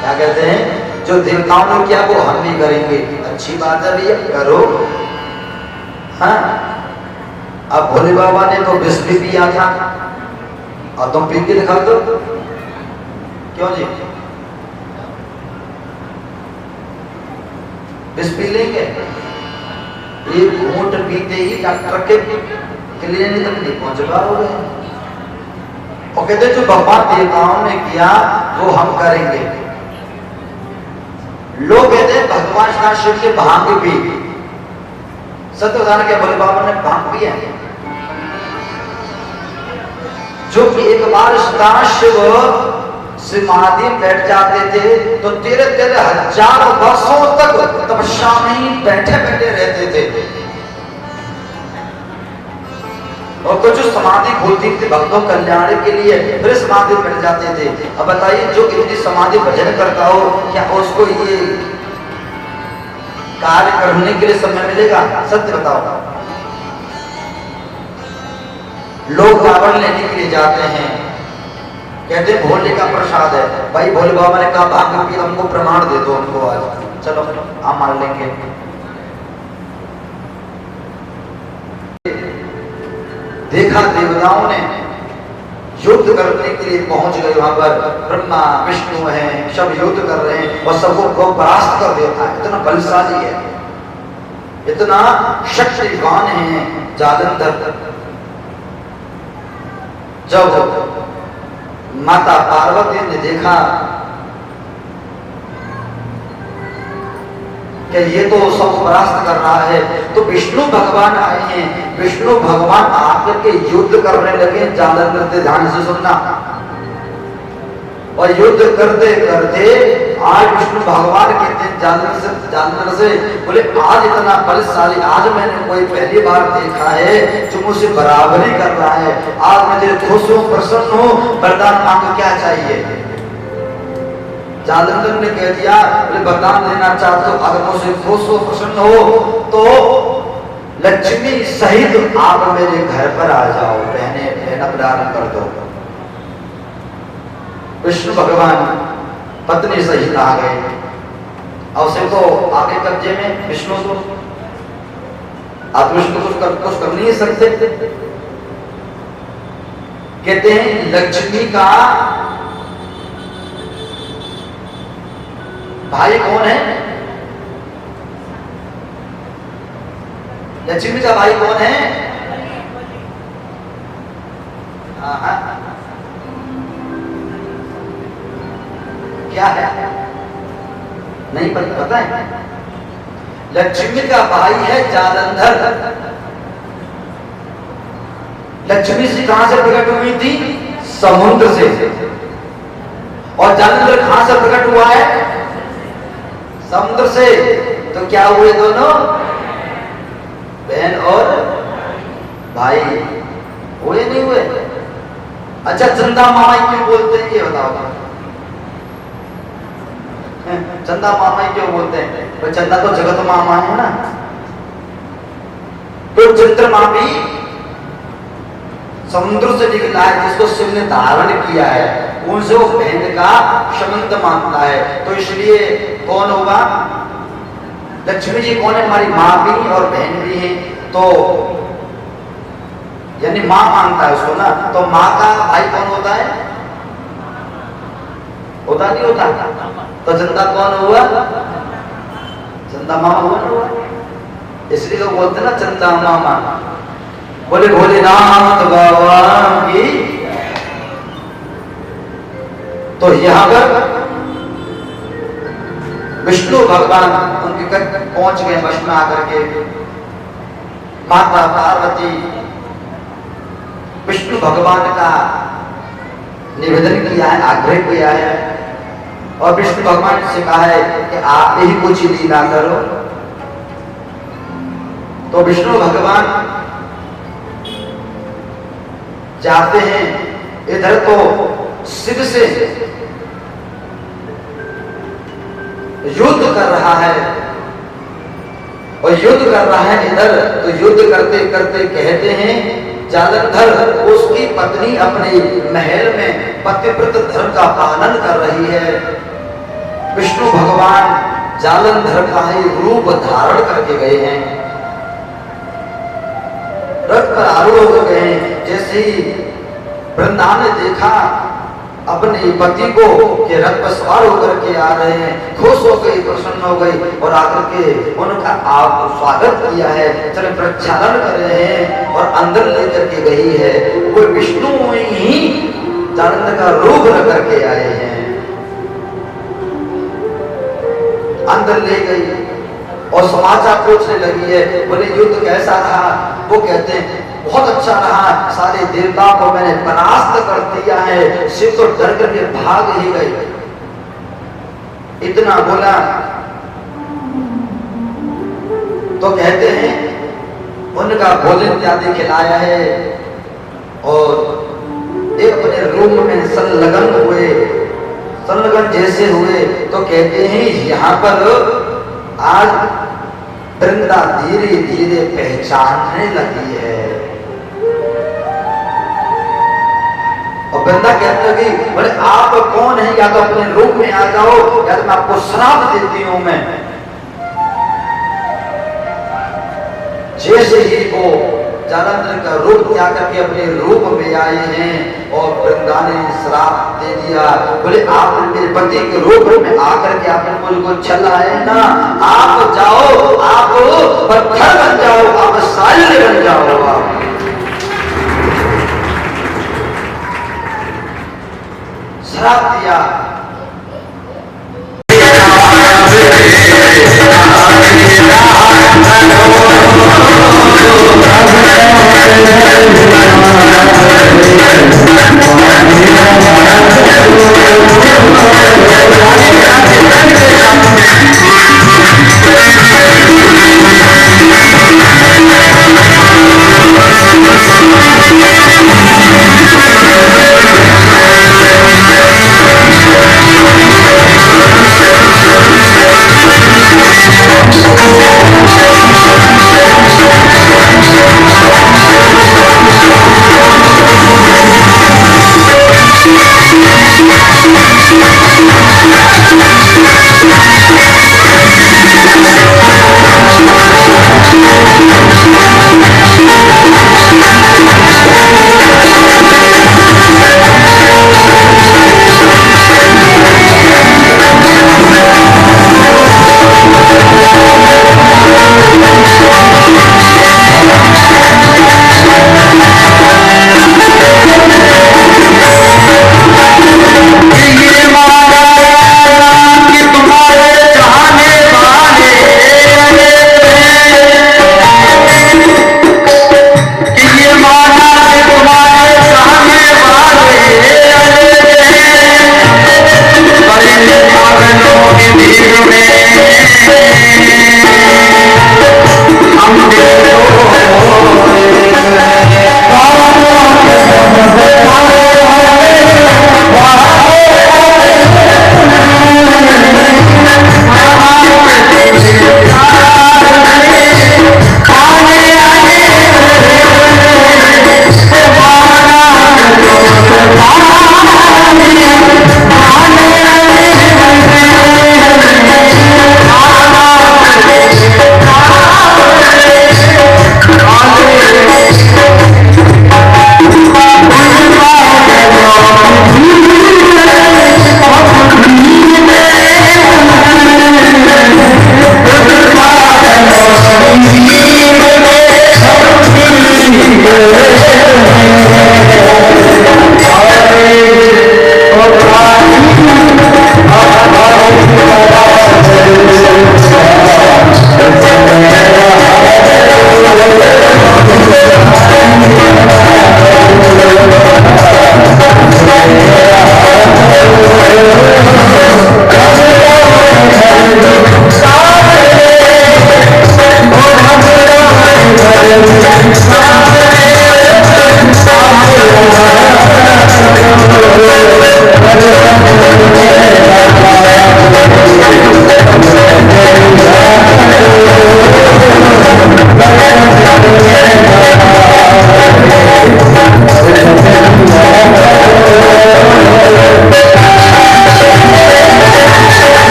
क्या कहते हैं? जो देवताओं ने किया वो हम भी करेंगे। अच्छी बात है भैया, करो। हाँ, अब भोले बाबा ने तो विष भी पिया था और तुम पी के दिखा दो। क्यों जी? विष पी लेंगे? एक घूंट पीते ही डॉक्टर के क्लिनिक तक नहीं पहुंच पाओगे। और कहते जो भगवान देवताओं ने किया वो हम करेंगे। लोग कहते हैं भगवान शिव के भांग भी, सत्य उदाहरण के भोले बाबा ने भांग पिया है। जो कि एक बार सदाशिव समाधि बैठ जाते थे तो 13,000 वर्षों तक तपस्या में ही बैठे बैठे रहते थे। और कुछ समाधि खोलती थी भक्तों कल्याण के लिए, फिर समाधि बैठ जाते थे। अब बताइए जो इतनी समाधि भजन करता हो, क्या उसको ये कार्य करने के लिए समय मिलेगा? सत्य बताओ। लोग रावण लेने के लिए जाते हैं, कहते हैं भोले का प्रसाद है। भाई भोले बाबा ने कहा भाग पी, हमको प्रमाण दे दो हमको आज, चलो हम मान लेंगे। देखा देवताओं ने युद्ध करने के लिए पहुंच गए वहां पर। ब्रह्मा विष्णु हैं, सब युद्ध कर रहे हैं और सबको परास्त कर देता है। इतना बलशाली है, इतना शक्तिवान है जालंधर। जब माता पार्वती ने देखा कि ये तो सब परास्त कर रहा है, तो विष्णु भगवान आए हैं। विष्णु भगवान आकर के युद्ध करने लगे जालंधर से। ध्यान से सुनना। और युद्ध करते करते आज विष्णु भगवान कहते हैं जालंधर से, बोले आज इतना बलशाली आज मैंने कोई पहली बार देखा है जो मुझसे बराबरी कर रहा है। आज मैं तेरे खुश हूं, प्रसन्न हूं, वरदान मांगो क्या चाहिए? जालंधर ने कह दिया, बोले वरदान देना चाहते हो, अगर मुझसे खुश हो प्रसन्न हो तो लक्ष्मी सहित आप मेरे घर पर आ जाओ, बहना प्रारंभ कर दो। विष्णु भगवान पत्नी सहित आ गए। और उसे तो आगे कब्जे में विष्णु को, आप विष्णु कुछ कर नहीं सकते। कहते हैं लक्ष्मी का भाई कौन है? लक्ष्मी का भाई कौन है? क्या है? नहीं पता है? लक्ष्मी का भाई है जालंधर। लक्ष्मी से कहां से प्रकट हुई थी? समुद्र से। और जालंधर कहां से प्रकट हुआ है? समुद्र से। तो क्या हुए दोनों? बहन और भाई हुए नहीं हुए? अच्छा चंदा मामा क्यों बोलते हैं ये बताओ। चंदा मामा क्यों बोलते हैं? तो चंदा तो जगत मामा है ना। तो चंद्रमा भी समुद्र से निकला है जिसको शिव ने धारण किया है, उनसे वो बहन का संबंध मानता है। तो इसलिए कौन होगा? लक्ष्मी जी कौन है? हमारी माँ भी और बहन भी है, तो यानी माँ मानता है उसको ना, तो माँ का भाई कौन होता है? होता नहीं होता? तो चंदा कौन हुआ? चंदा मामा हुआ ना हुआ? इसलिए लोग बोलते हैं ना चंदा मामा। बोले भोलेनाथ भगवान की। तो यहां पर विष्णु भगवान उनके पहुंच गए वश में आकर के। माता पार्वती विष्णु भगवान का निवेदन किया है, आग्रह किया है, और विष्णु भगवान से कहा है कि आप ही कुछ लीला करो। तो विष्णु भगवान चाहते हैं, इधर तो शिव से युद्ध कर रहा है, और युद्ध कर रहा है इधर, तो युद्ध करते करते कहते हैं जालंधर उसकी पत्नी अपने महल में पतिव्रत धर्म का पालन कर रही है। विष्णु भगवान जालंधर का ही रूप धारण करके गए हैं, रथ पर आरूढ़ हो गए हैं। जैसे ही वृंदा ने देखा अपने पति को कि रथ पर सवार होकर के आ रहे हैं, खुश हो गई, प्रसन्न हो गई, और आकर के उनका आप स्वागत किया है, चले प्रक्षालन कर रहे हैं, और अंदर लेकर के गई है। वो विष्णु ही जालंधर का रूप रख करके आए हैं, अंदर ले गई और समाचार पूछने लगी है। बोले युद्ध कैसा था? वो कहते हैं बहुत अच्छा रहा, सारे देवताओं को मैंने परास्त कर दिया है। शिव तो डर करके भाग ही गए। इतना बोला तो कहते हैं उनका भोजन इत्यादि खिलाया है, और एक अपने रूम में संलग्न हुए। संलग्न जैसे हुए तो कहते हैं यहाँ पर आज वृंदा धीरे धीरे पहचानने लगी है। और वृंदा कहने लगी, बोले आप कौन है? या तो अपने रूम में आ जाओ, या तो मैं आपको श्राप देती हूं। मैं जैसे ही वो जालंधर का रूप त्याग करके अपने रूप में आए हैं, और वृंदा ने श्राप दे दिया। बोले आप मेरे पति के रूप में आकर के आपने मुझको छला है ना, आप जाओ, आप पत्थर बन जाओ, आप साले बन जाओ। आप श्राप दिया।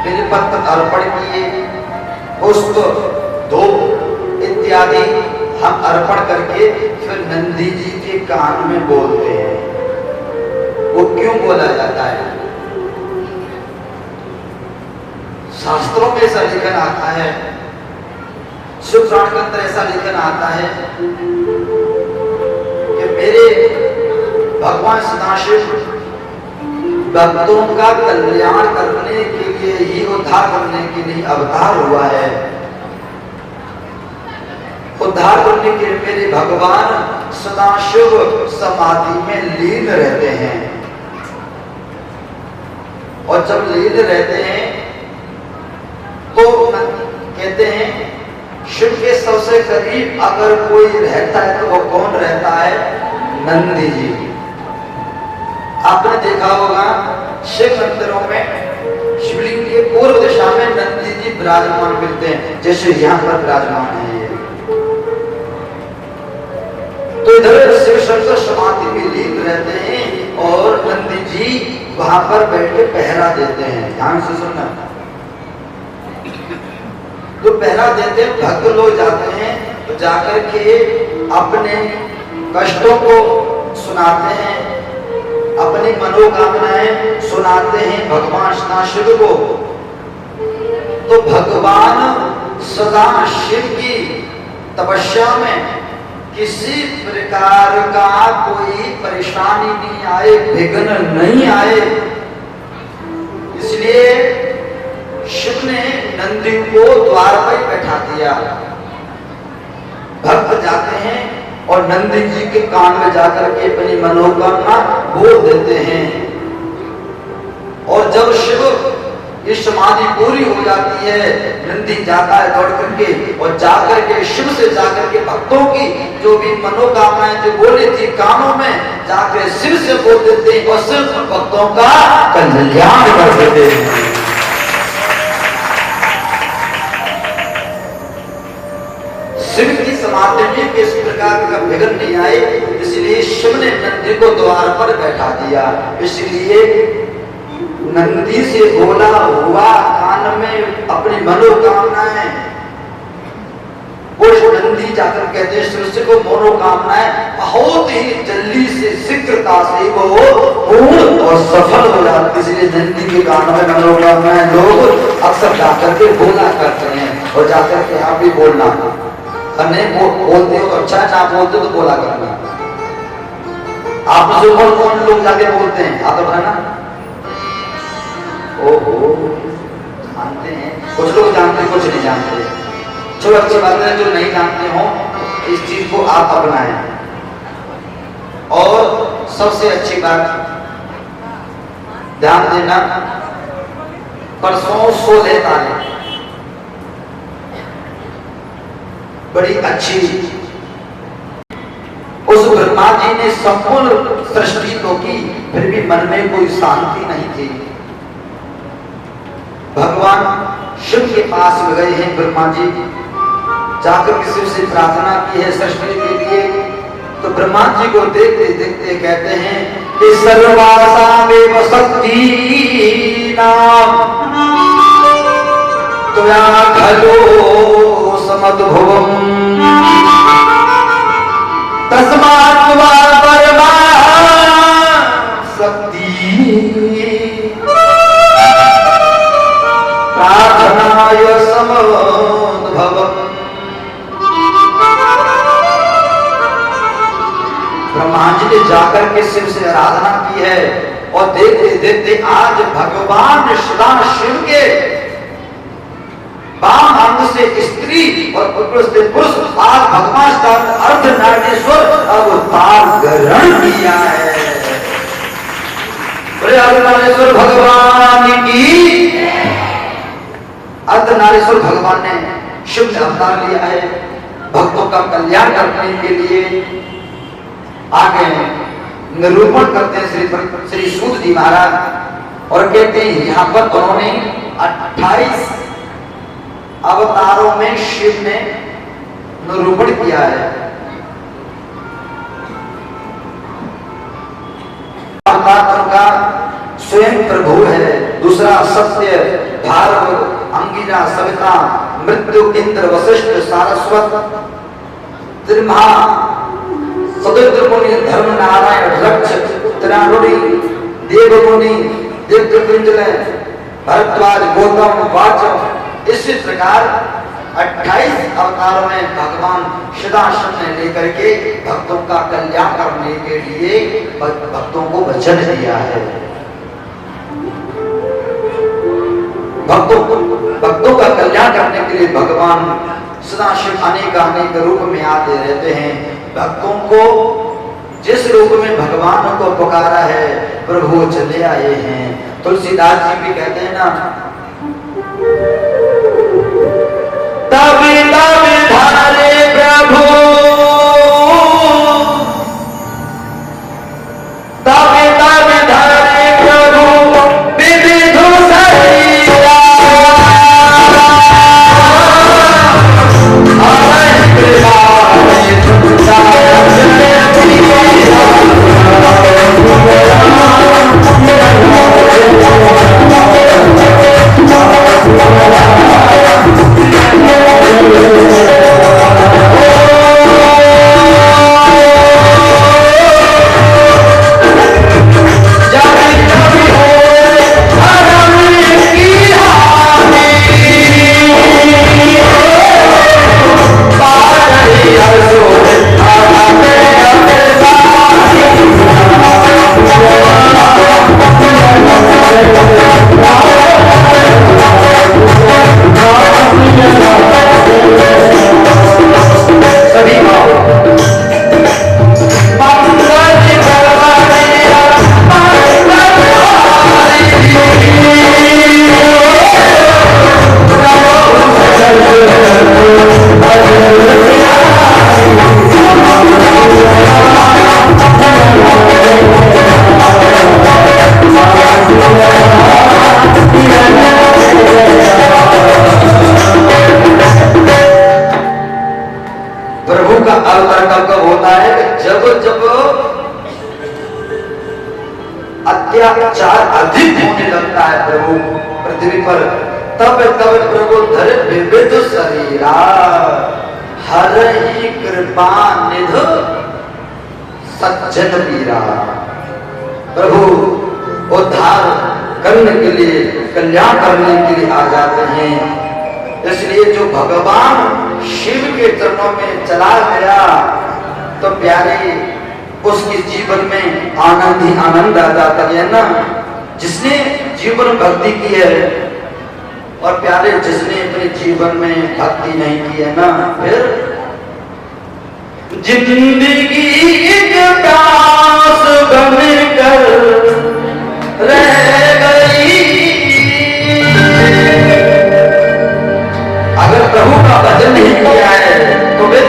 बिलपत्र अर्पण किए, पुष्प धूप इत्यादि हम अर्पण करके फिर नंदी जी के कान में बोलते हैं। वो क्यों बोला जाता है? शास्त्रों में ऐसा लेखन आता है, शिव पुराण के अंदर ऐसा लेखन आता है कि मेरे भगवान सदाशिव भक्तों का कल्याण करने के लिए ही, उद्धार करने के लिए अवतार हुआ है। उद्धार करने के लिए मेरे भगवान सदाशिव समाधि में लीन रहते हैं, और जब लीन रहते हैं तो कहते हैं शिव के सबसे करीब अगर कोई रहता है तो वो कौन रहता है? नंदी जी। आपने देखा होगा शिव मंदिरों में शिवलिंग के पूर्व दिशा में नंदी जी विराजमान मिलते हैं, जैसे यहाँ पर विराजमान है ये। तो इधर शिव शंकर समाधि में लीन रहते हैं और नंदी जी वहां पर बैठ के पहरा देते हैं। ध्यान से सुनना। तो पहरा देते हैं, भक्त लोग जाते हैं तो जाकर के अपने कष्टों को सुनाते हैं, अपनी मनोकामनाएं सुनाते हैं भगवान सदाशिव को। तो भगवान सदाशिव की तपस्या में किसी प्रकार का कोई परेशानी नहीं आए, विघ्न नहीं आए, इसलिए शिव ने नंदी को द्वार पर बैठा दिया। भक्त जाते हैं और नंदी जी के कान में जाकर के अपनी मनोकामना बोल देते हैं, और जब शिव की समाधि पूरी हो जाती है, नंदी जाता है दौड़ करके और जाकर के शिव से जाकर के भक्तों की जो भी मनोकामनाएं जो बोली थी कानों में, जाकर शिव से बोल देते हैं और सिर्फ भक्तों का कल्याण कर देते हैं। शिव की समाधि में किस प्रकार का विघ्न नहीं आए, इसलिए शिव ने नंदी को द्वार पर बैठा दिया। इसलिए नंदी से बोला हुआ कान में अपनी मनोकामनाएं, वो नंदी जाकर कहते शिव से को मनोकामनाएं बहुत ही जल्दी से शीघ्रता से वो पूर्ण और सफल हो जाती। इसलिए नंदी के कान में मनोकामनाएं लोग अक्सर जाकर के बोला करते हैं, और जाकर के आप भी बोलना, नहीं बोलते हो तो अच्छा, ना बोलते तो बोला करना। आप मुझे कौन लोग जाके बोलते हैं? आप तो बताना। ओहो, जानते हैं कुछ लोग, जानते कुछ नहीं जानते। चलो अच्छी बात है, जो नहीं जानते हो इस चीज को आप अपनाएं। और सबसे अच्छी बात ध्यान देना, परसों 16 तारीख बड़ी अच्छी, उस ब्रह्मा जी ने संपूर्ण सृष्टि तो की, फिर भी मन में कोई शांति नहीं थी। भगवान शिव के पास गए हैं ब्रह्मा जी, जाकर शिव से प्रार्थना की है सृष्टि के लिए। तो ब्रह्मा जी को देखते देखते कहते हैं कि सर्वासामेव शक्ति नाम त्वया खलो समद्भुवम् तस्मात् त्वा परमा शक्ति प्रार्थनाय समद्भवम्। ब्रह्मा जी ने जाकर के शिव से आराधना की है, और देखते देखते आज भगवान सदाशिव के वाम अंग से स्त्री और पुरुष से पुरुष, आज भगवान अर्धनारीश्वर अवतार ग्रहण किया है। बोले अर्धनारीश्वर भगवान की। अर्धनारीश्वर भगवान ने शिव ने अवतार लिया है भक्तों का कल्याण करने के लिए। आगे निरूपण करते हैं श्री सूत जी महाराज, और कहते हैं यहाँ पर उन्होंने 28 अवतारों में शिव ने निरूपण किया है। अवतार का स्वयं प्रभु है, दूसरा सत्य, भार्गव, अंगिरा, सविता, मृत्यु, इंद्र, वशिष्ठ, सारस्वत, त्रिमहा, सदुद्र मुनि, धर्म नारायण, रक्ष, त्रिनारुणी, देव मुनि, दीर्घपिंजल, भरद्वाज, गौतम, वाच। इसी प्रकार 28 अवतार में भगवान सदाशिव ने लेकर के भक्तों का कल्याण करने के लिए भक्तों को वचन दिया है। भक्तों का कल्याण करने के लिए भगवान सदाशिव अनेक रूप में आते रहते हैं। भक्तों को जिस रूप में भगवान को पुकारा है प्रभु चले आए हैं। तुलसीदास जी भी कहते हैं ना, तब धारे प्रभु, तब धारे प्रभु विविध शरीरा, अत्याचार अधिक होने लगता है प्रभु पृथ्वी पर, तब प्रभु धरे विविध शरीरा, हर ही कृपा निध सज्जन पीरा। प्रभु उद्धार करने के लिए, कल्याण करने के लिए आ जाते हैं। इसलिए जो भगवान शिव के चरणों में चला गया तो प्यारे उसके जीवन में आनंद ही आनंद आ जाता है ना। जिसने जीवन भक्ति की है और प्यारे जिसने अपने जीवन में भक्ति नहीं की है ना, फिर जिंदगी एक प्यास बनकर रह गई। अगर प्रभु का भजन नहीं किया है तो फिर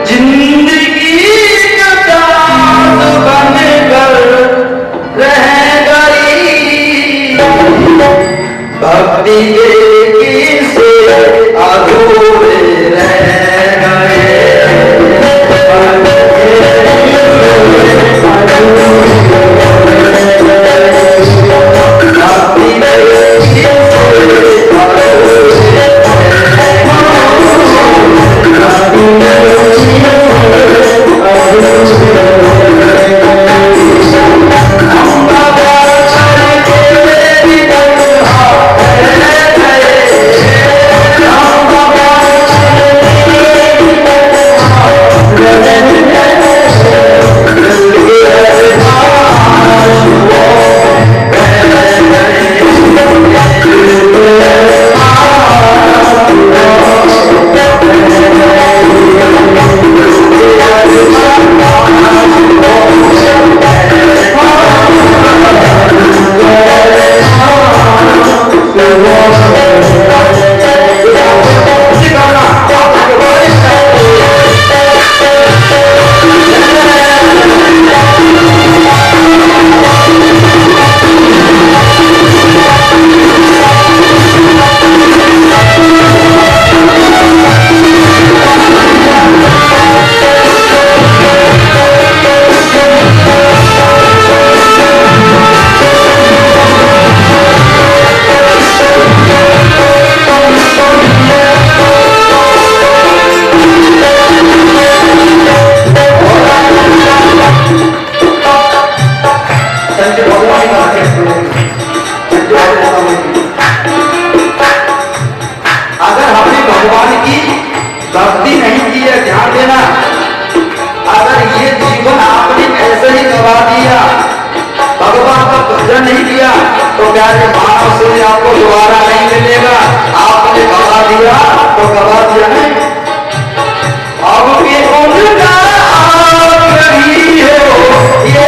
जिंदगी बनकर रह गई। भक्ति के से अधूरे रह गए। गया कि मानव से आपको दोबारा नहीं मिलेगा, आपने गवा दिया तो गवा दिया नहीं। अब ये उनका आप रही हो ये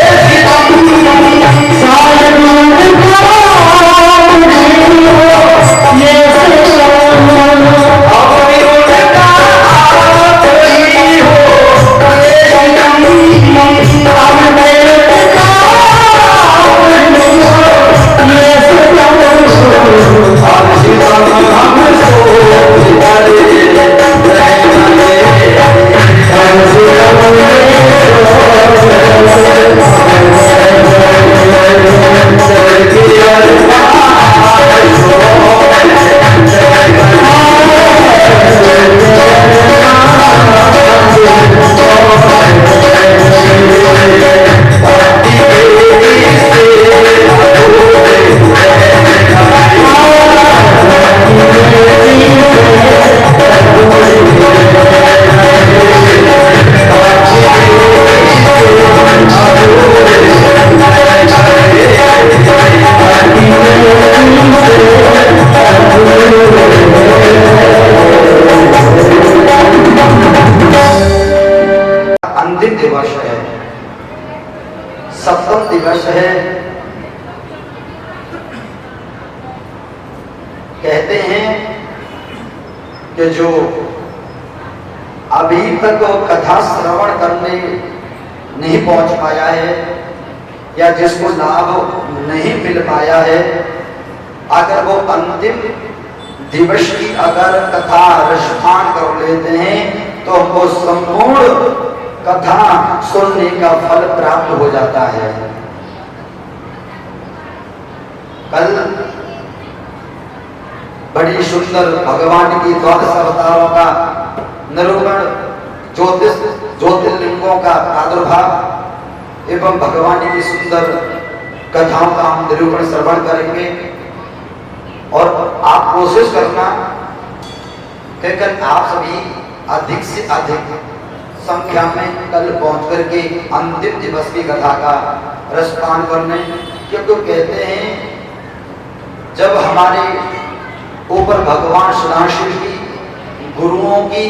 अंतिम दिवस है, सप्तम दिवस है। कहते हैं कि जो अभी तक कथा श्रवण करने नहीं पहुंच पाया है या जिसको लाभ नहीं मिल पाया है, अगर वो अंतिम दिवस की अगर कथा रसपान कर लेते हैं तो हमको संपूर्ण कथा सुनने का फल प्राप्त हो जाता है। कल बड़ी सुंदर भगवान की द्वादश अवतारों का निरूपण, ज्योतिर्लिंगों का प्रादुर्भाव एवं भगवान की सुंदर कथाओं का हम निरूपण श्रवण करेंगे। और आप कोशिश करना कि कल आप सभी अधिक से अधिक संख्या में कल पहुंच करके अंतिम दिवस की कथा का रसपान करने, क्योंकि कहते हैं जब हमारे ऊपर भगवान सदाशिव की, गुरुओं की,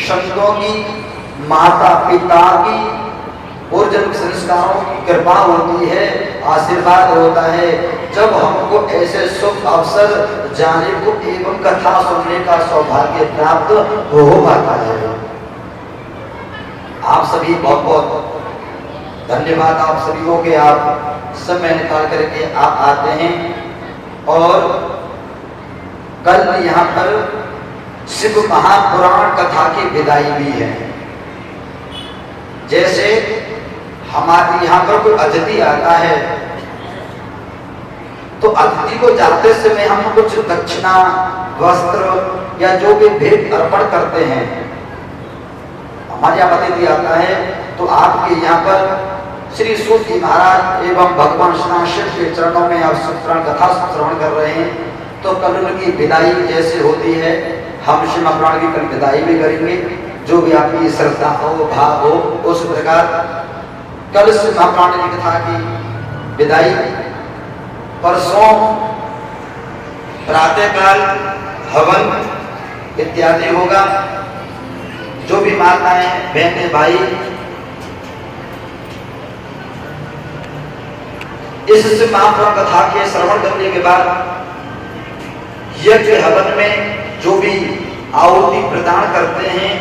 संतों की, माता पिता की और जब संस्कारों की कृपा होती है, आशीर्वाद होता है, जब हमको ऐसे शुभ अवसर जाने को एवं कथा सुनने का सौभाग्य प्राप्त हो पाता है। आप सभी बहुत बहुत धन्यवाद आप सभी को कि आप समय निकाल करके आप आते हैं। और कल यहाँ पर शिव महापुराण कथा की विदाई भी है। जैसे हमारे यहाँ पर कोई अतिथि आता है तो अतिथि को जाते समय हम कुछ दक्षिणा, वस्त्र या जो भी भेंट अर्पण करते हैं। हमारे यहाँ अतिथि आता है तो आपके यहाँ पर श्री सूत जी महाराज एवं भगवान शिव के चरणों में आप कथा श्रवण कर रहे हैं, तो कल उनकी विदाई जैसे होती है, हम शिव महापुराण की कल विदाई भी करेंगे। जो भी आपकी श्रद्धा हो, भाव हो, उस प्रकार कल शिव महापुराण की कथा की विदाई परसों प्रातःकाल हवन इत्यादि होगा। जो भी माताएं, बहनें, भाई इस शिव महापुराण कथा के श्रवण करने के बाद यज्ञ हवन में जो भी आहुति प्रदान करते हैं,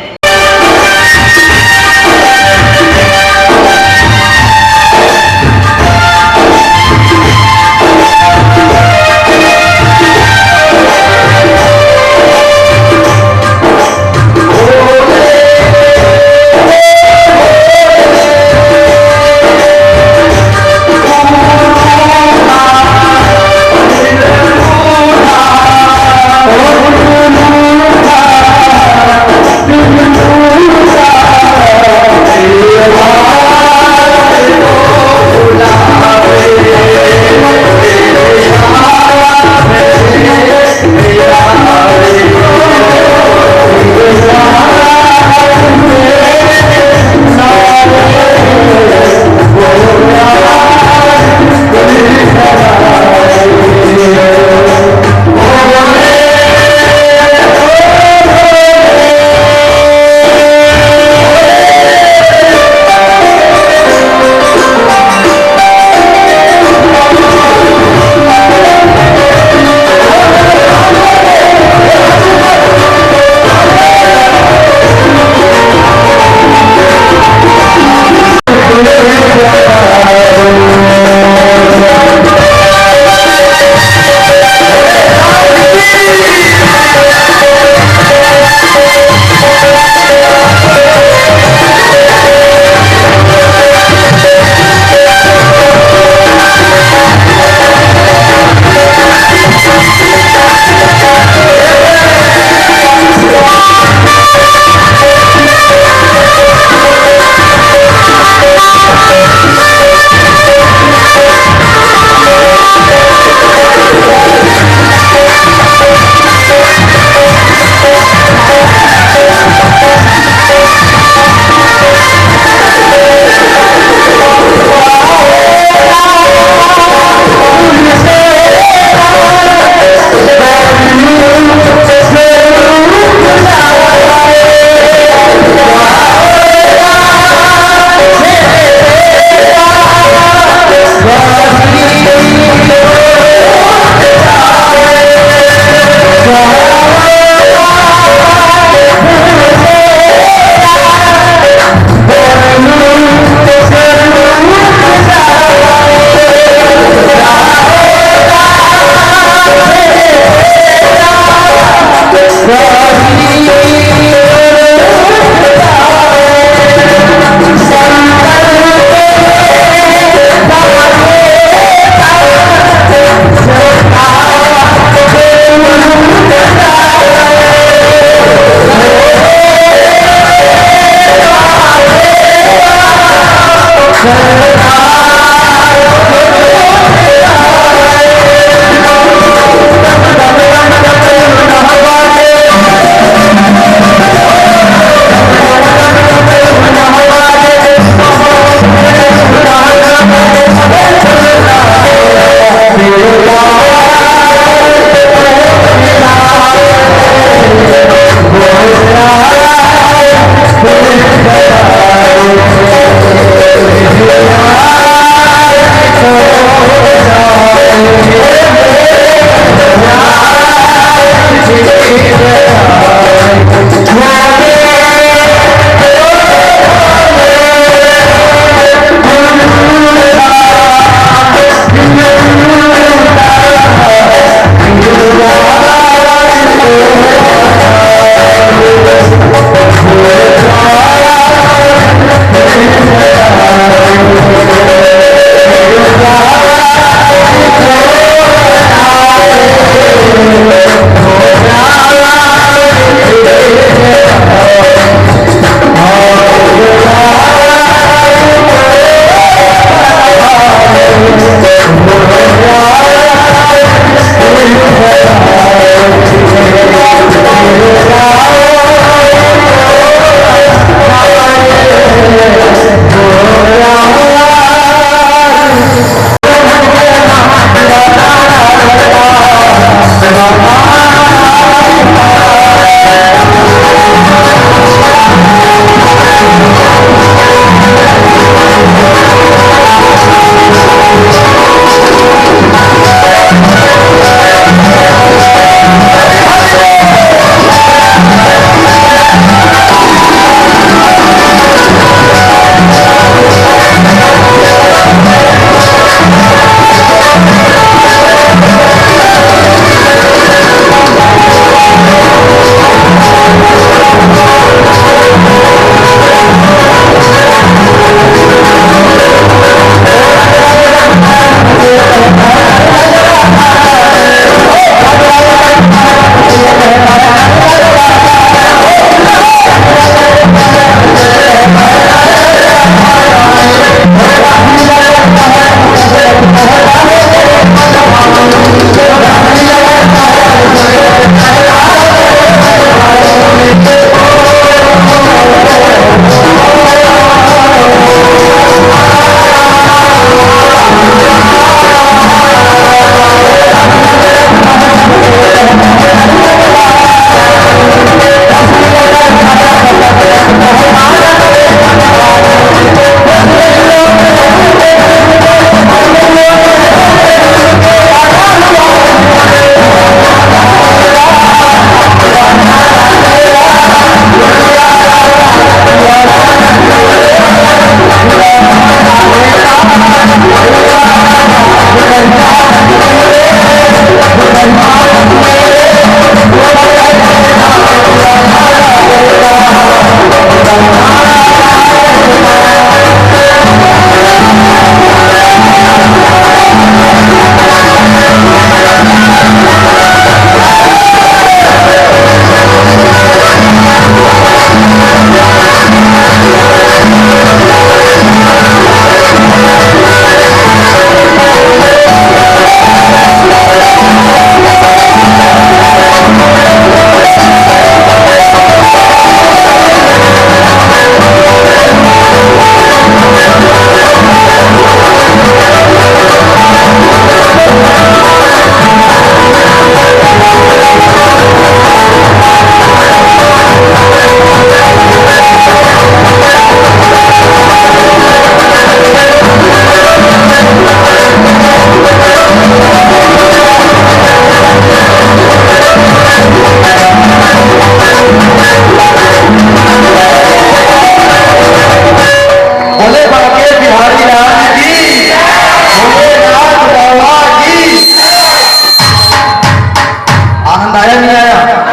आनंद आया नहीं आया?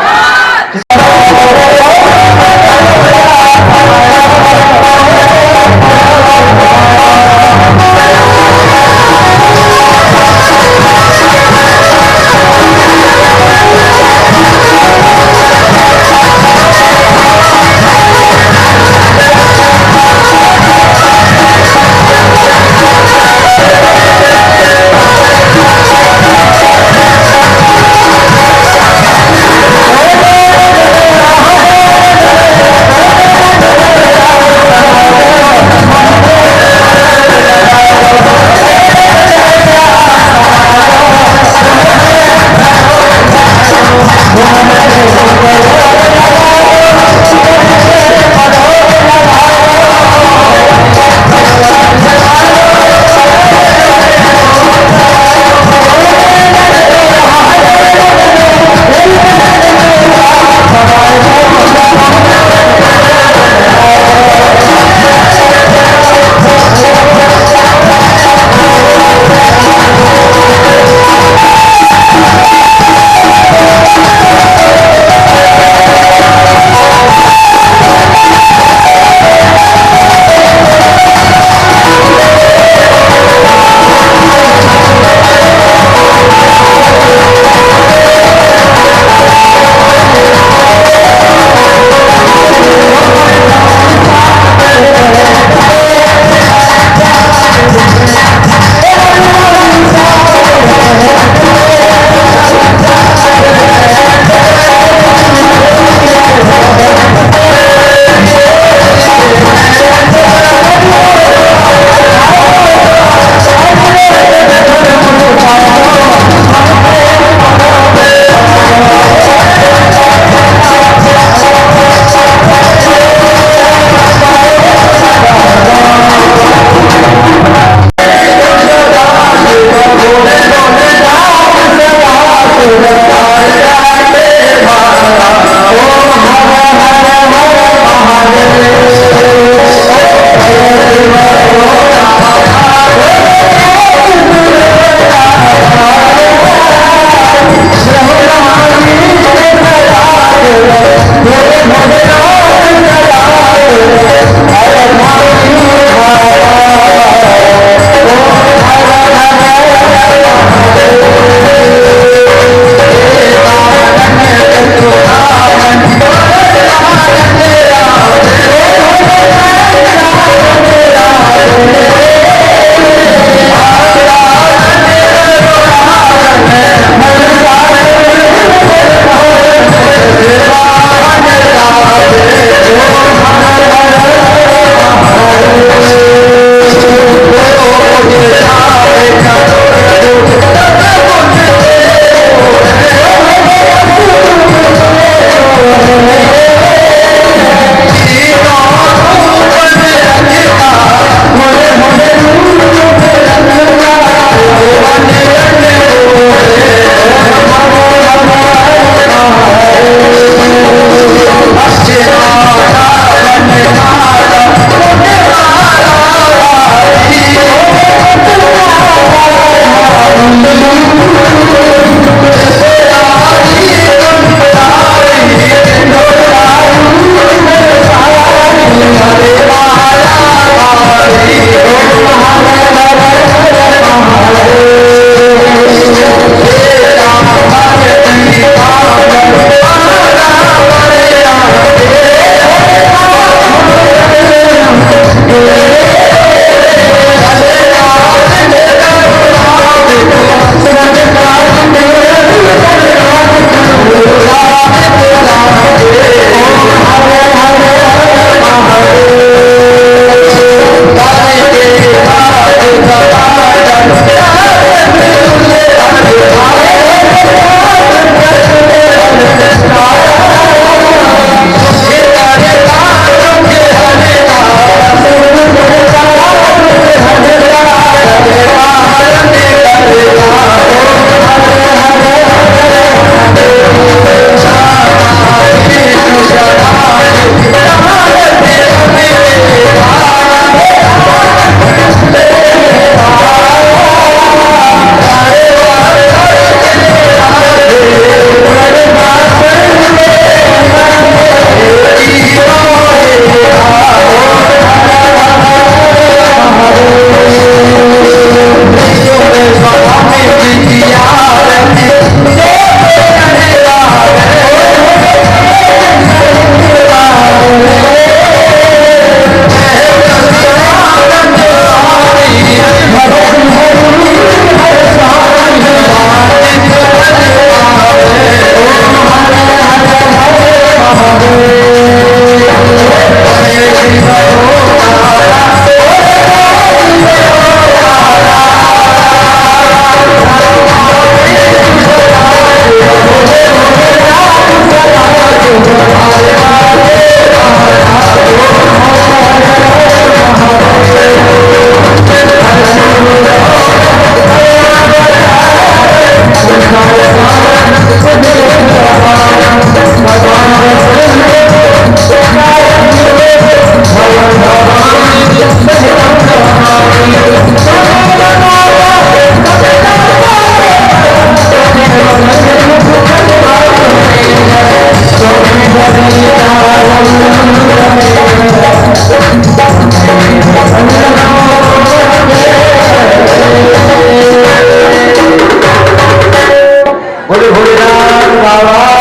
बाबा